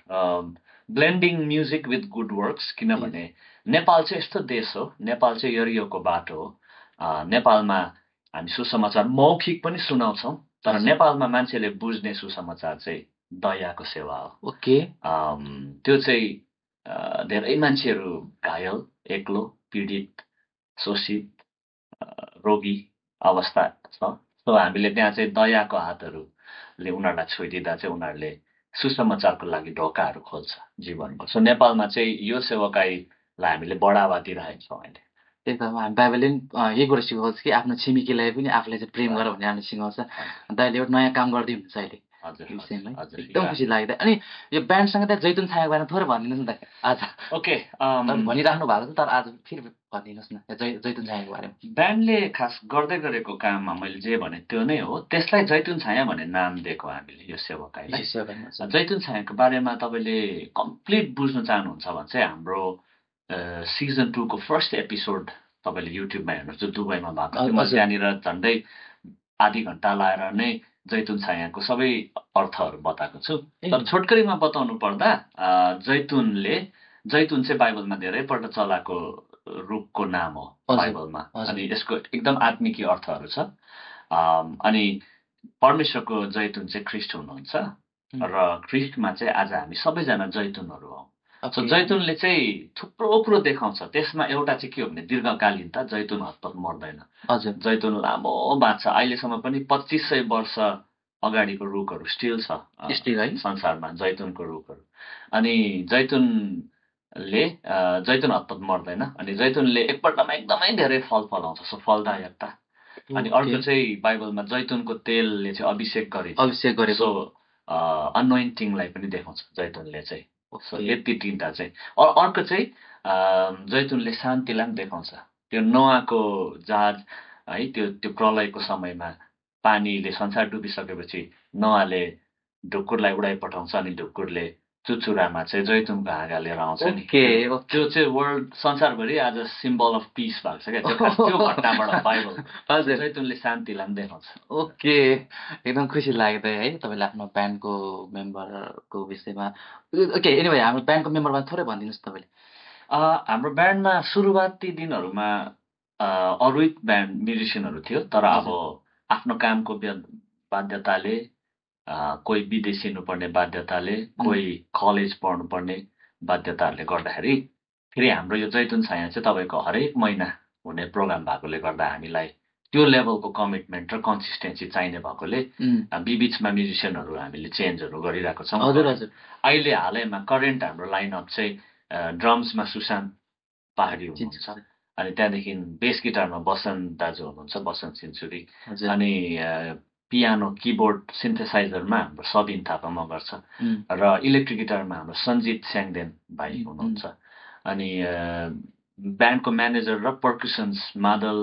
blending music with good works. किनभने नेपाल चाहिँ यस्तो देश हो, नेपाल चाहिँ यरियोको बाटो हो। नेपालमा हामी सुसमाचार मौखिक पनि सुनाउँछौँ, तर नेपालमा मान्छेले बुझ्ने सुसमाचार चाहिँ दयाको सेवा हो। त्यो चाहिँ धेरै मान्छेहरू घायल, एक्लो, पीडित, शोषित, रोगी अवस्था छ। सो हामीले त्यहाँ चाहिँ दयाको हातहरूले उनीहरूलाई छोइदिँदा चाहिँ उनीहरूले सुसमाचारको लागि ढोकाहरू खोल्छ जीवनको। सो नेपालमा चाहिँ यो सेवाकाईलाई हामीले बढावा दिइरहेको छौँ अहिले। एकदम हामी बाइबलले पनि यही कुरा सिकाउँछ कि आफ्नो छिमेकीलाई पनि आफूलाई चाहिँ प्रेम गर भन्ने हामीले सिकाउँछ। दाइले एउटा नयाँ काम गर्दै हुनुहुन्छ अहिले विषयमा, एकदम खुसी लाग्यो। अनि यो ब्यान्डसँग त जैतुन छायाको बारेमा थोरै भनिदिनुहोस् न त आज। ओके, भनिराख्नु भएको छ तर आज फेरि भनिदिनुहोस् न जैतुन छायाको बारेमा। ब्यान्डले खास गर्दै गरेको काममा मैले जे भने त्यो नै हो, त्यसलाई जैतुन छाया भन्ने नाम दिएको हामीले यो सेवाकाईलाई। जैतुन छायाको बारेमा तपाईँले कम्प्लिट बुझ्नु चाहनुहुन्छ भने चाहिँ हाम्रो सिजन 2 को फर्स्ट एपिसोड तपाईँले युट्युबमा हेर्नुहोस्, जो दुबईमा भएको थियो। म त्यहाँनिर झन्डै आधी घन्टा लाएर नै जैतुन छायाको सबै अर्थहरू बताएको छु। तर छोटकरीमा बताउनु पर्दा जैतुन चाहिँ बाइबलमा धेरैपल्ट चलाएको रुखको नाम हो बाइबलमा। अनि यसको एकदम आत्मिकी अर्थहरू छ। अनि परमेश्वरको जैतुन चाहिँ ख्रिस्ट हुनुहुन्छ र ख्रिस्टमा चाहिँ आज हामी सबैजना जैतुनहरू हौँ। सो जैतुनले चाहिँ थुप्रो कुरो देखाउँछ। त्यसमा एउटा चाहिँ के हो भने दीर्घकालीनता, जैतुन हतपत मर्दैन। जैतुन लामो बाँच्छ। अहिलेसम्म पनि 2500 वर्ष अगाडिको रुखहरू स्टिल छ संसारमा, जैतुनको रुखहरू। अनि जैतुन हतपत मर्दैन। अनि जैतुनले एकपल्टमा एकदमै धेरै फल फलाउँछ, सो फलदायकता। अनि अर्को चाहिँ बाइबलमा जैतुनको तेलले चाहिँ अभिषेक गरेको, सो अनोइन्टिङलाई पनि देखाउँछ जैतुनले चाहिँ। यति तिनवटा चाहिँ। अर्को चाहिँ जैतुनले शान्तिलाई पनि देखाउँछ। त्यो नोआको जहाज है, त्यो प्रलयको समयमा पानीले संसार डुबिसकेपछि नोआले ढुकुरलाई उडाइ पठाउँछ अनि ढुकुरले चुचुरामा चाहिँ जैतुनको हाँगा लिएर आउँछ नि। त्यो चाहिँ वर्ल्ड संसारभरि आज सिम्बल अफ पिस भएको छ क्या त्यो घटनाबाट बाइबल। जैतुनले शान्तिलाई पनि देखाउँछ। ओके, एकदम खुसी लाग्यो त है तपाईँले आफ्नो ब्यान्डको मेम्बरको विषयमा। ओके, एनिवे हाम्रो ब्यान्डको मेम्बरमा थोरै भनिदिनुहोस् तपाईँले। हाम्रो ब्यान्डमा सुरुवाती दिनहरूमा अरू ब्यान्ड म्युजिसियनहरू थियो, तर अब आफ्नो कामको बाध्यताले, कोही विदेशिनुपर्ने बाध्यताले, कोही कलेज पढ्नुपर्ने बाध्यताहरूले गर्दाखेरि फेरि हाम्रो यो जैतुन छाया चाहिँ तपाईँको हरेक महिना हुने प्रोग्राम भएकोले गर्दा हामीलाई त्यो लेभलको कमिटमेन्ट र कन्सिस्टेन्सी चाहिने भएकोले बिचमा म्युजिसियनहरू हामीले चेन्जहरू गरिरहेको छौँ। अहिले हालैमा करेन्ट हाम्रो लाइनअप चाहिँ ड्रम्समा सुशान्त पहाडी हुनुहुन्छ, अनि त्यहाँदेखि बेस गिटारमा बसन्त दाजु हुनुहुन्छ, बसन्त सिन्सुरी, अनि पियानो, किबोर्ड, सिन्थेसाइजरमा हाम्रो सबिन थापा मगर छ, र इलेक्ट्रिक गिटारमा हाम्रो सञ्जित स्याङदेन भाइ हुनुहुन्छ। अनि ब्यान्डको म्यानेजर र पर्कुसन्स मादल,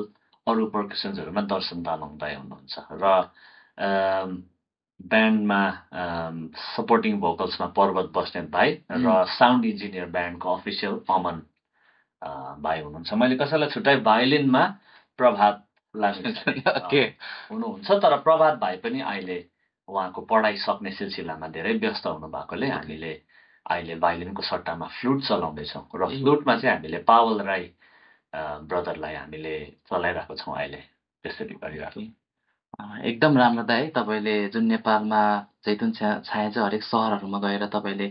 अरू पर्कुसन्सहरूमा दर्शन तामाङ दाइ हुनुहुन्छ, र ब्यान्डमा सपोर्टिङ भोकल्समा पर्वत बस्नेत भाइ, र साउन्ड इन्जिनियर ब्यान्डको अफिसियल अमन भाइ हुनुहुन्छ। मैले कसैलाई छुट्याइ भायोलिनमा प्रभात हुनुहुन्छ, तर प्रभात भाइ पनि अहिले उहाँको पढाइ सक्ने सिलसिलामा धेरै व्यस्त हुनु भएकोले हामीले अहिले भायोलिनको सट्टामा फ्लुट चलाउँदैछौँ र फ्लुटमा चाहिँ हामीले पावल राई ब्रदरलाई हामीले चलाइरहेको छौँ अहिले त्यसरी गरिरहेको एकदम राम्रो दाइ तपाईँले जुन नेपालमा जैतुन छाया चाहिँ हरेक सहरहरूमा गएर तपाईँले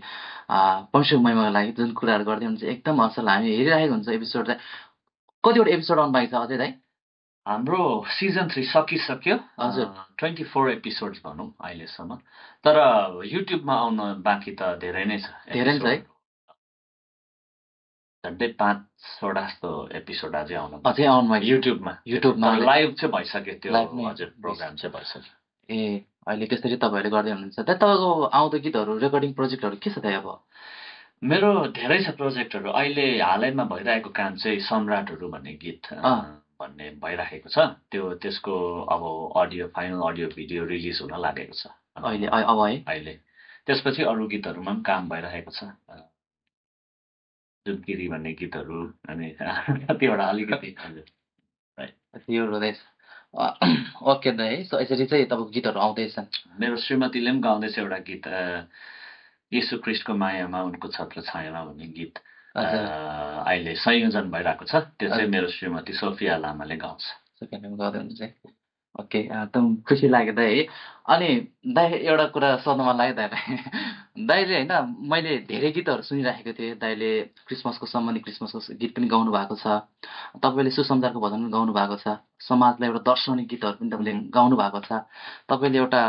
परमेश्वर महिमाको लागि जुन कुराहरू गर्दै हुनुहुन्छ एकदम असल हामी हेरिरहेको हुन्छ एपिसोड चाहिँ कतिवटा एपिसोड आउनु बाँकी छ अझै दाइ हाम्रो सिजन 3 सकिसक्यो हजुर 24 एपिसोड्स भनौँ अहिलेसम्म तर युट्युबमा आउन बाँकी त धेरै नै छ धेरै नै छ है झन्डै 5वटा जस्तो एपिसोड अझै आउनु बाँकी युट्युबमा लाइभ चाहिँ भइसक्यो त्यो हजुर प्रोग्राम चाहिँ भइसक्यो ए अहिले त्यसरी तपाईँहरूले गर्दै हुनुहुन्छ दाइ तपाईँको आउँदो गीतहरू रेकर्डिङ प्रोजेक्टहरू के छ दाइ अब मेरो धेरै छ प्रोजेक्टहरू अहिले हालैमा भइरहेको काम चाहिँ सम्राटहरू भन्ने गीत भन्ने भइराखेको छ त्यसको अब फाइनल अडियो भिडियो रिलिज हुन लागेको छ अहिले त्यसपछि अरू गीतहरूमा पनि काम भइरहेको छ जुनकिरी भन्ने गीतहरू अनि कतिवटा अलिकति ओके दाइ यसरी चाहिँ तपाईँको गीतहरू आउँदैछन् मेरो श्रीमतीले पनि गाउँदैछ एउटा गीत यीशु ख्रीष्टको मायामा उनको छत्र छायामा भन्ने गीत अहिले संयोजन भइरहेको छ त्यो चाहिँ मेरो श्रीमती सोफिया लामाले गाउँछ ओके एकदम खुसी लाग्यो दाइ है अनि दाइ एउटा कुरा सोध्न मन लाग्यो दाइले होइन मैले धेरै गीतहरू सुनिराखेको थिएँ दाइले क्रिसमसको सम्बन्धी क्रिसमसको गीत पनि गाउनु भएको छ तपाईँले सुसमाचारको भजन पनि गाउनु भएको छ समाजलाई एउटा दर्शाउने गीतहरू पनि तपाईँले गाउनु भएको छ तपाईँले एउटा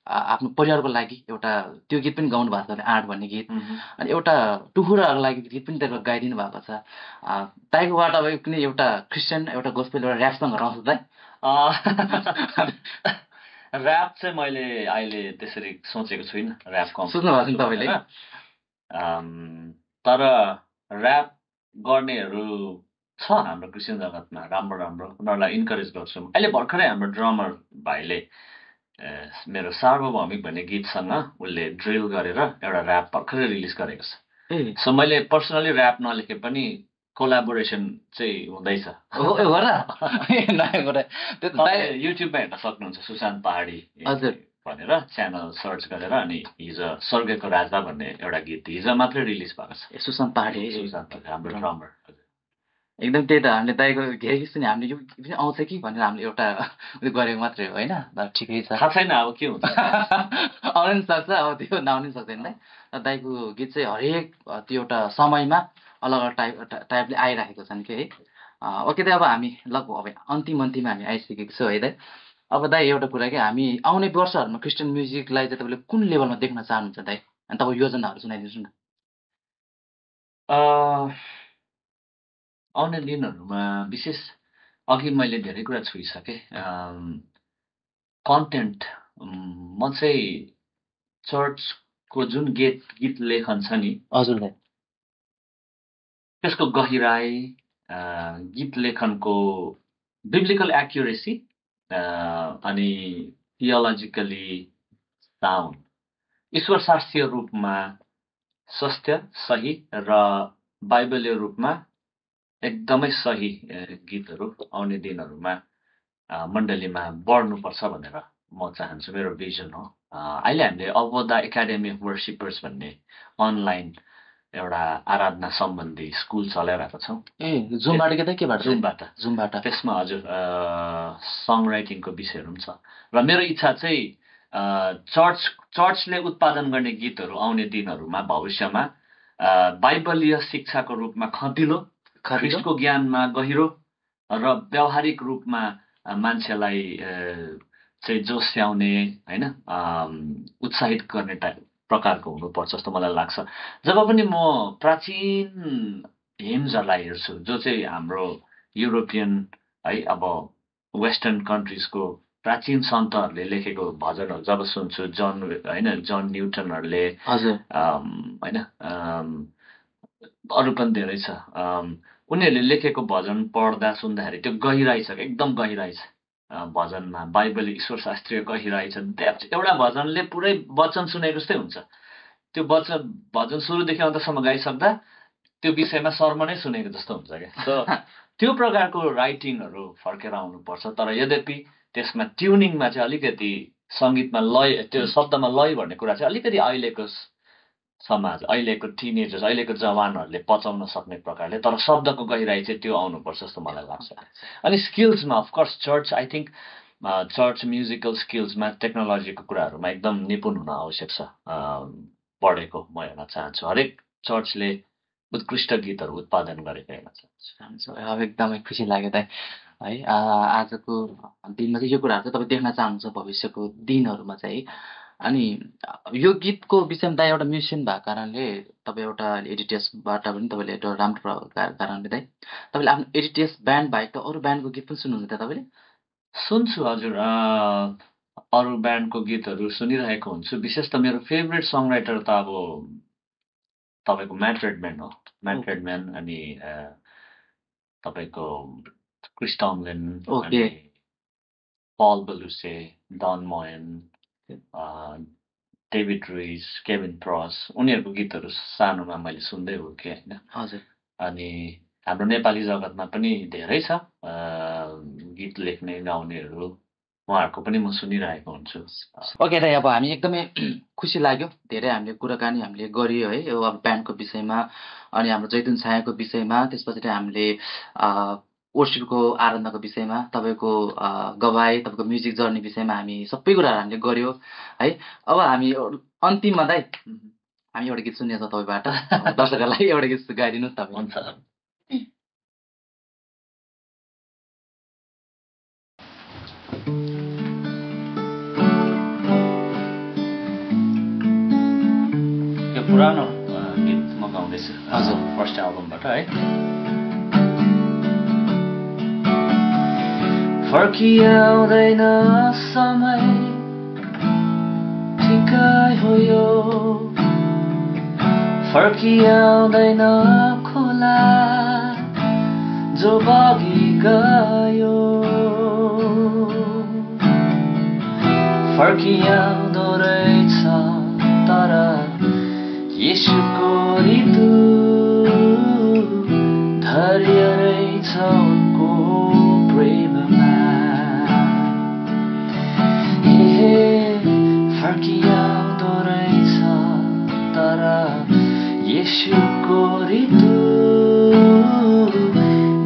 आफ्नो परिवारको लागि एउटा त्यो गीत पनि गाउनु भएको छ आँट भन्ने गीत अनि एउटा टुहुराहरूको लागि गीत पनि तपाईँले गाइदिनु भएको छ दाइकोबाट अब कुनै एउटा क्रिस्चियन एउटा गोस्पेल एउटा ऱ्याप सङ्ग रहन्छ दाइ ऱ्याप चाहिँ मैले अहिले त्यसरी सोचेको छुइनँ ऱ्याप सोच्नु भएको छ तपाईँले तर ऱ्याप गर्नेहरू छ हाम्रो क्रिस्चियन जगतमा राम्रो उनीहरूलाई इन्करेज गर्छु अहिले भर्खरै हाम्रो ड्रमर भाइले मेरो सार्वभौमिक भन्ने गीतसँग उसले ड्रिल गरेर एउटा ऱ्याप भर्खरै रिलिज गरेको छ सो मैले पर्सनली ऱ्याप नलेखे पनि कोलाबोरेसन चाहिँ हुँदैछ युट्युबमा हेर्न सक्नुहुन्छ सुशान्त पहाडी भनेर च्यानल सर्च गरेर अनि हिजो स्वर्गको राजा भन्ने एउटा गीत हिजो मात्रै रिलिज भएको छ सुशान्त पहाडी हाम्रो ड्रमर एकदम त्यही त हामीले दाइको धेरै गीत सुने हामीले यो पनि आउँछ कि भनेर हामीले एउटा उयो गरेको मात्रै हो होइन ठिकै छ थाहा छैन अब के हुन्छ आउनु पनि सक्छ अब त्यो नआउनु पनि सक्दैन दाइ दाइको गीत चाहिँ हरेक त्यो एउटा समयमा अलग अलग टाइपले आइरहेको छन् कि है ओके दाइ अब हामी लगभग अब अन्तिममा हामी आइसकेको छौँ है दाइ अब दाइ एउटा कुरा कि हामी आउने वर्षहरूमा क्रिस्चियन म्युजिकलाई चाहिँ तपाईँले कुन लेभलमा देख्न चाहनुहुन्छ दाइ अनि तपाईँ योजनाहरू सुनाइदिनुहोस् न आउने दिनहरूमा विशेष अघि मैले धेरै कुरा छोइसकेँ कन्टेन्ट म चाहिँ चर्चको जुन गीत लेखन छ नि हजुर दाइ त्यसको गहिराई गीत लेखनको बिब्लिकल एक्युरेसी अनि थियोलोजिकली साउन्ड ईश्वरशास्त्रीय रूपमा सत्य सही र बाइबलीय रूपमा एकदमै सही गीतहरू आउने दिनहरूमा मण्डलीमा बढ्नुपर्छ भनेर म चाहन्छु मेरो भिजन हो अहिले हामीले अवोदा एकाडेमी अफ वर्सिपर्स भन्ने अनलाइन एउटा आराधना सम्बन्धी स्कुल चलाइरहेको छौँ जुमबाट त्यसमा हजुर सङ राइटिङको विषयहरू पनि छ र मेरो इच्छा चाहिँ चर्चले उत्पादन गर्ने गीतहरू आउने दिनहरूमा भविष्यमा बाइबलीय शिक्षाको रूपमा खटिलो ख्रीष्टको ज्ञानमा गहिरो र व्यावहारिक रूपमा मान्छेलाई चाहिँ जोस्याउने होइन उत्साहित गर्ने प्रकारको हुनुपर्छ जस्तो मलाई लाग्छ जब पनि म प्राचीन हिम्सहरूलाई हेर्छु जो चाहिँ हाम्रो युरोपियन है अब वेस्टर्न कन्ट्रिजको प्राचीन सन्तहरूले लेखेको भजनहरू जब सुन्छु जन न्युटनहरूले होइन अरू पनि धेरै छ उनीहरूले लेखेको भजन पढ्दा सुन्दाखेरि त्यो गहिराई छ एकदम गहिराई छ भजनमा बाइबल ईश्वरशास्त्रीय गहिराई छ एउटा भजनले पुरै वचन सुनेको जस्तै हुन्छ त्यो भजन सुरुदेखि अन्तसम्म गाइसक्दा त्यो विषयमा सर्मनै सुनेको जस्तो हुन्छ क्या त्यो प्रकारको राइटिङहरू फर्केर आउनुपर्छ तर यद्यपि त्यसमा ट्युनिङमा चाहिँ अलिकति सङ्गीतमा लय त्यो शब्दमा लय भन्ने कुरा चाहिँ अलिकति अहिलेको समाज अहिलेको टिनेजर्स अहिलेको जवानहरूले पचाउन सक्ने प्रकारले तर शब्दको गहिराई चाहिँ त्यो आउनुपर्छ जस्तो मलाई लाग्छ अनि स्किल्समा of course church I think church musical स्किल्समा टेक्नोलोजीको कुराहरूमा एकदम निपुण हुन आवश्यक छ पढेको म हेर्न चाहन्छु हरेक चर्चले उत्कृष्ट गीतहरू उत्पादन गरेको हेर्न चाहन्छु अब एकदमै खुसी लाग्यो दाइ है आजको दिनमा चाहिँ यो कुराहरू चाहिँ तपाईँ देख्न चाहनुहुन्छ भविष्यको दिनहरूमा चाहिँ अनि यो गीतको विषयमा दाइ एउटा म्युजिसियन भएको कारणले तपाईँ एउटा एडिटिएसबाट पनि तपाईँले एउटा राम्रो कारणले दाइ तपाईँले आफ्नो एडिटिएस ब्यान्ड बाहेक त अरू ब्यान्डको गीत पनि सुन्नुहुन्छ त तपाईँले सुन्छु हजुर अरू ब्यान्डको गीतहरू सुनिरहेको हुन्छु विशेष त मेरो फेभरेट सङ राइटर त अब तपाईँको म्याट रेडम्यान हो म्याट रेडम्यान अनि तपाईँको क्रिस टमलिन ओके पल बलुसे डन मोयन डेभिड रुइस केभिन प्रस उनीहरूको गीतहरू सानोमा मैले सुन्दै हुर्केँ होइन हजुर अनि हाम्रो नेपाली जगतमा पनि धेरै छ गीत लेख्ने गाउनेहरू उहाँहरूको पनि म सुनिरहेको हुन्छु ओके दाइ अब हामी एकदमै खुसी लाग्यो धेरै हामीले कुराकानी हामीले गरियो है यो अब ब्यान्डको विषयमा अनि हाम्रो जैतुन छायाको विषयमा त्यसपछि हामीले ओर्सिलको आनन्दको विषयमा तपाईँको गवाई तपाईँको म्युजिक जर्नी विषयमा हामी सबै कुराहरू हामीले गऱ्यो है अब हामी अन्तिममा दाइ हामी एउटा गीत सुन्नेछौँ तपाईँबाट दर्शकहरूलाई एउटा गीत गाइदिनुहोस् तपाईँ हुन्छ यो पुरानो गीत म गाउँदैछु हजुर फर्स्ट एल्बमबाट है फर्किआउँदैन समय ठिकै हो यो फर्किआउँदैन खोला जो बगी गयो फर्किआउँदो रहेछ तर येशूको ऋतु धैर्य रहेछ उनको प्रेममा फर्किआउँदो रहेछ तर येशूको ऋतु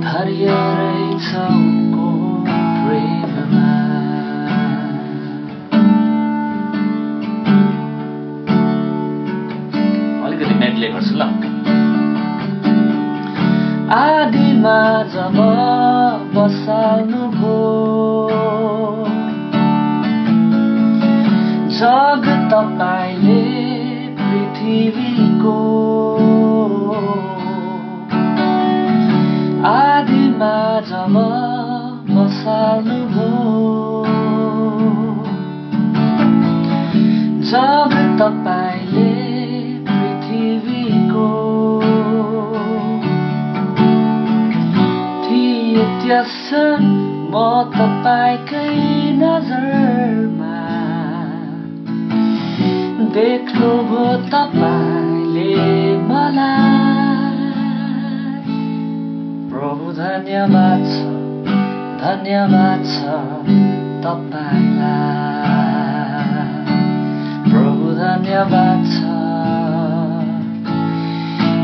धैर्य रहेछ उनको प्रेममा अलिकति मेडले गर्छु ल आदिमा जब बसाल्नुभयो जग तपाईले पृथ्वीको आदिमा जब बसाल्नुभयो जग तपाईले पृथ्वीको थिए त्यस म तपाईकै नजरमा देख्नुभयो तपाईले मलाई प्रभु धन्यवाद छ तपाईलाई प्रभु धन्यवाद छ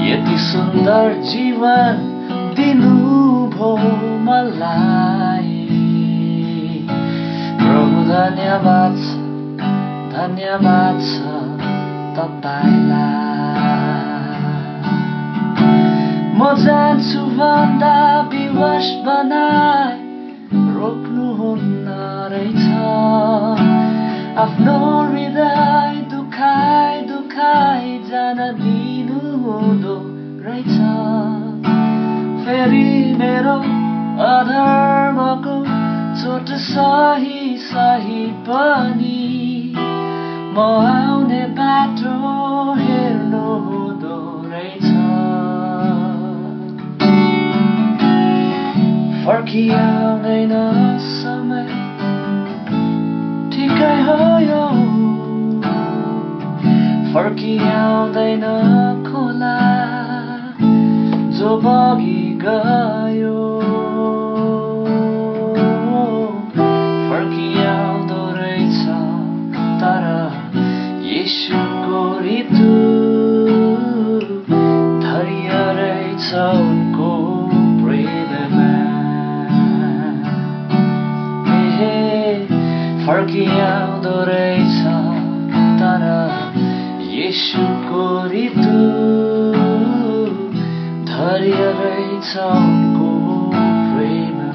यति सुन्दर जीवन दिनुभयो मलाई प्रभु धन्यवाद छ तपाईलाई म जान्छु भन्दा विवश बनाए रोक्नुहुन्न रहेछ आफ्नो हृदय दुखाइ जान दिनुहुँदो रहेछ फेरि मेरो अधर्मको चोट सही पनि म आउने बाटो हेर्नु हुँदो रहेछ फर्किआउँदैन समय ठिकै हो यो फर्किआउँदैन खोला जो बगी गयो फर्किआउँदो रहेछ तर येशूको ऋतु यीशुको ऋतु धैर्य रहेछ उनको प्रेममा।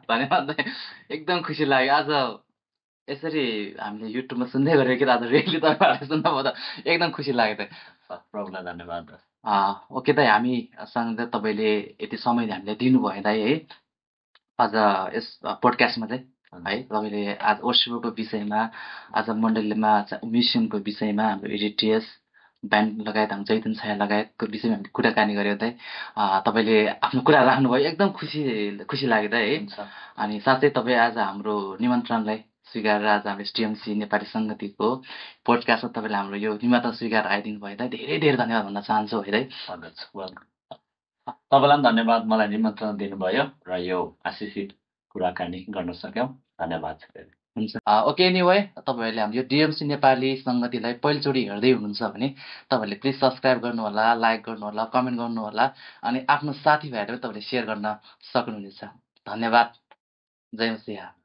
धन्यवाद दाइ, एकदम खुसी लाग्यो। आज यसरी हामीले युट्युबमा सुन्दै गरेको कि आज रियली तपाईँहरूले सुन्दा म त एकदम खुसी लाग्यो दाइ। प्रभुलाई धन्यवाद। ओके दाइ, हामीसँग तपाईँले यति समय हामीलाई दिनुभयो दाइ है आज यस पोडकास्टमा चाहिँ है। तपाईँले आज वर्सिपको विषयमा, आज मण्डलीमा म्युजिसियनको विषयमा, हाम्रो एडिटिएस ब्यान्ड लगायत हाम्रो चैतन छाया लगायतको विषयमा हामीले कुराकानी गऱ्यौँ दाइ। तपाईँले आफ्नो कुरा राख्नुभयो, एकदम खुसी लाग्यो दाइ है। अनि साथै तपाईँ आज हाम्रो निमन्त्रणलाई स्वीकारेर आज हाम्रो एसटिएमसी नेपाली सङ्गतिको पोडकास्टमा तपाईँले हाम्रो यो निमन्त्रण स्वीकार आइदिनु भयो दाइ, धेरै धेरै धन्यवाद भन्न चाहन्छु है दाइ। तपाईँलाई पनि धन्यवाद मलाई निमन्त्रण दिनुभयो र यो आशिषित कुराकानी गर्न सक्यौँ। धन्यवाद। हुन्छ। ओके, एनिवे तपाईँहरूले हाम्रो यो डिएमसी नेपाली सङ्गतिलाई पहिलोचोटि हेर्दै हुनुहुन्छ भने तपाईँहरूले प्लिज सब्सक्राइब गर्नुहोला, लाइक गर्नुहोला, कमेन्ट गर्नुहोला अनि आफ्नो साथीभाइहरू तपाईँले सेयर गर्न सक्नुहुनेछ। धन्यवाद। जय मसिह।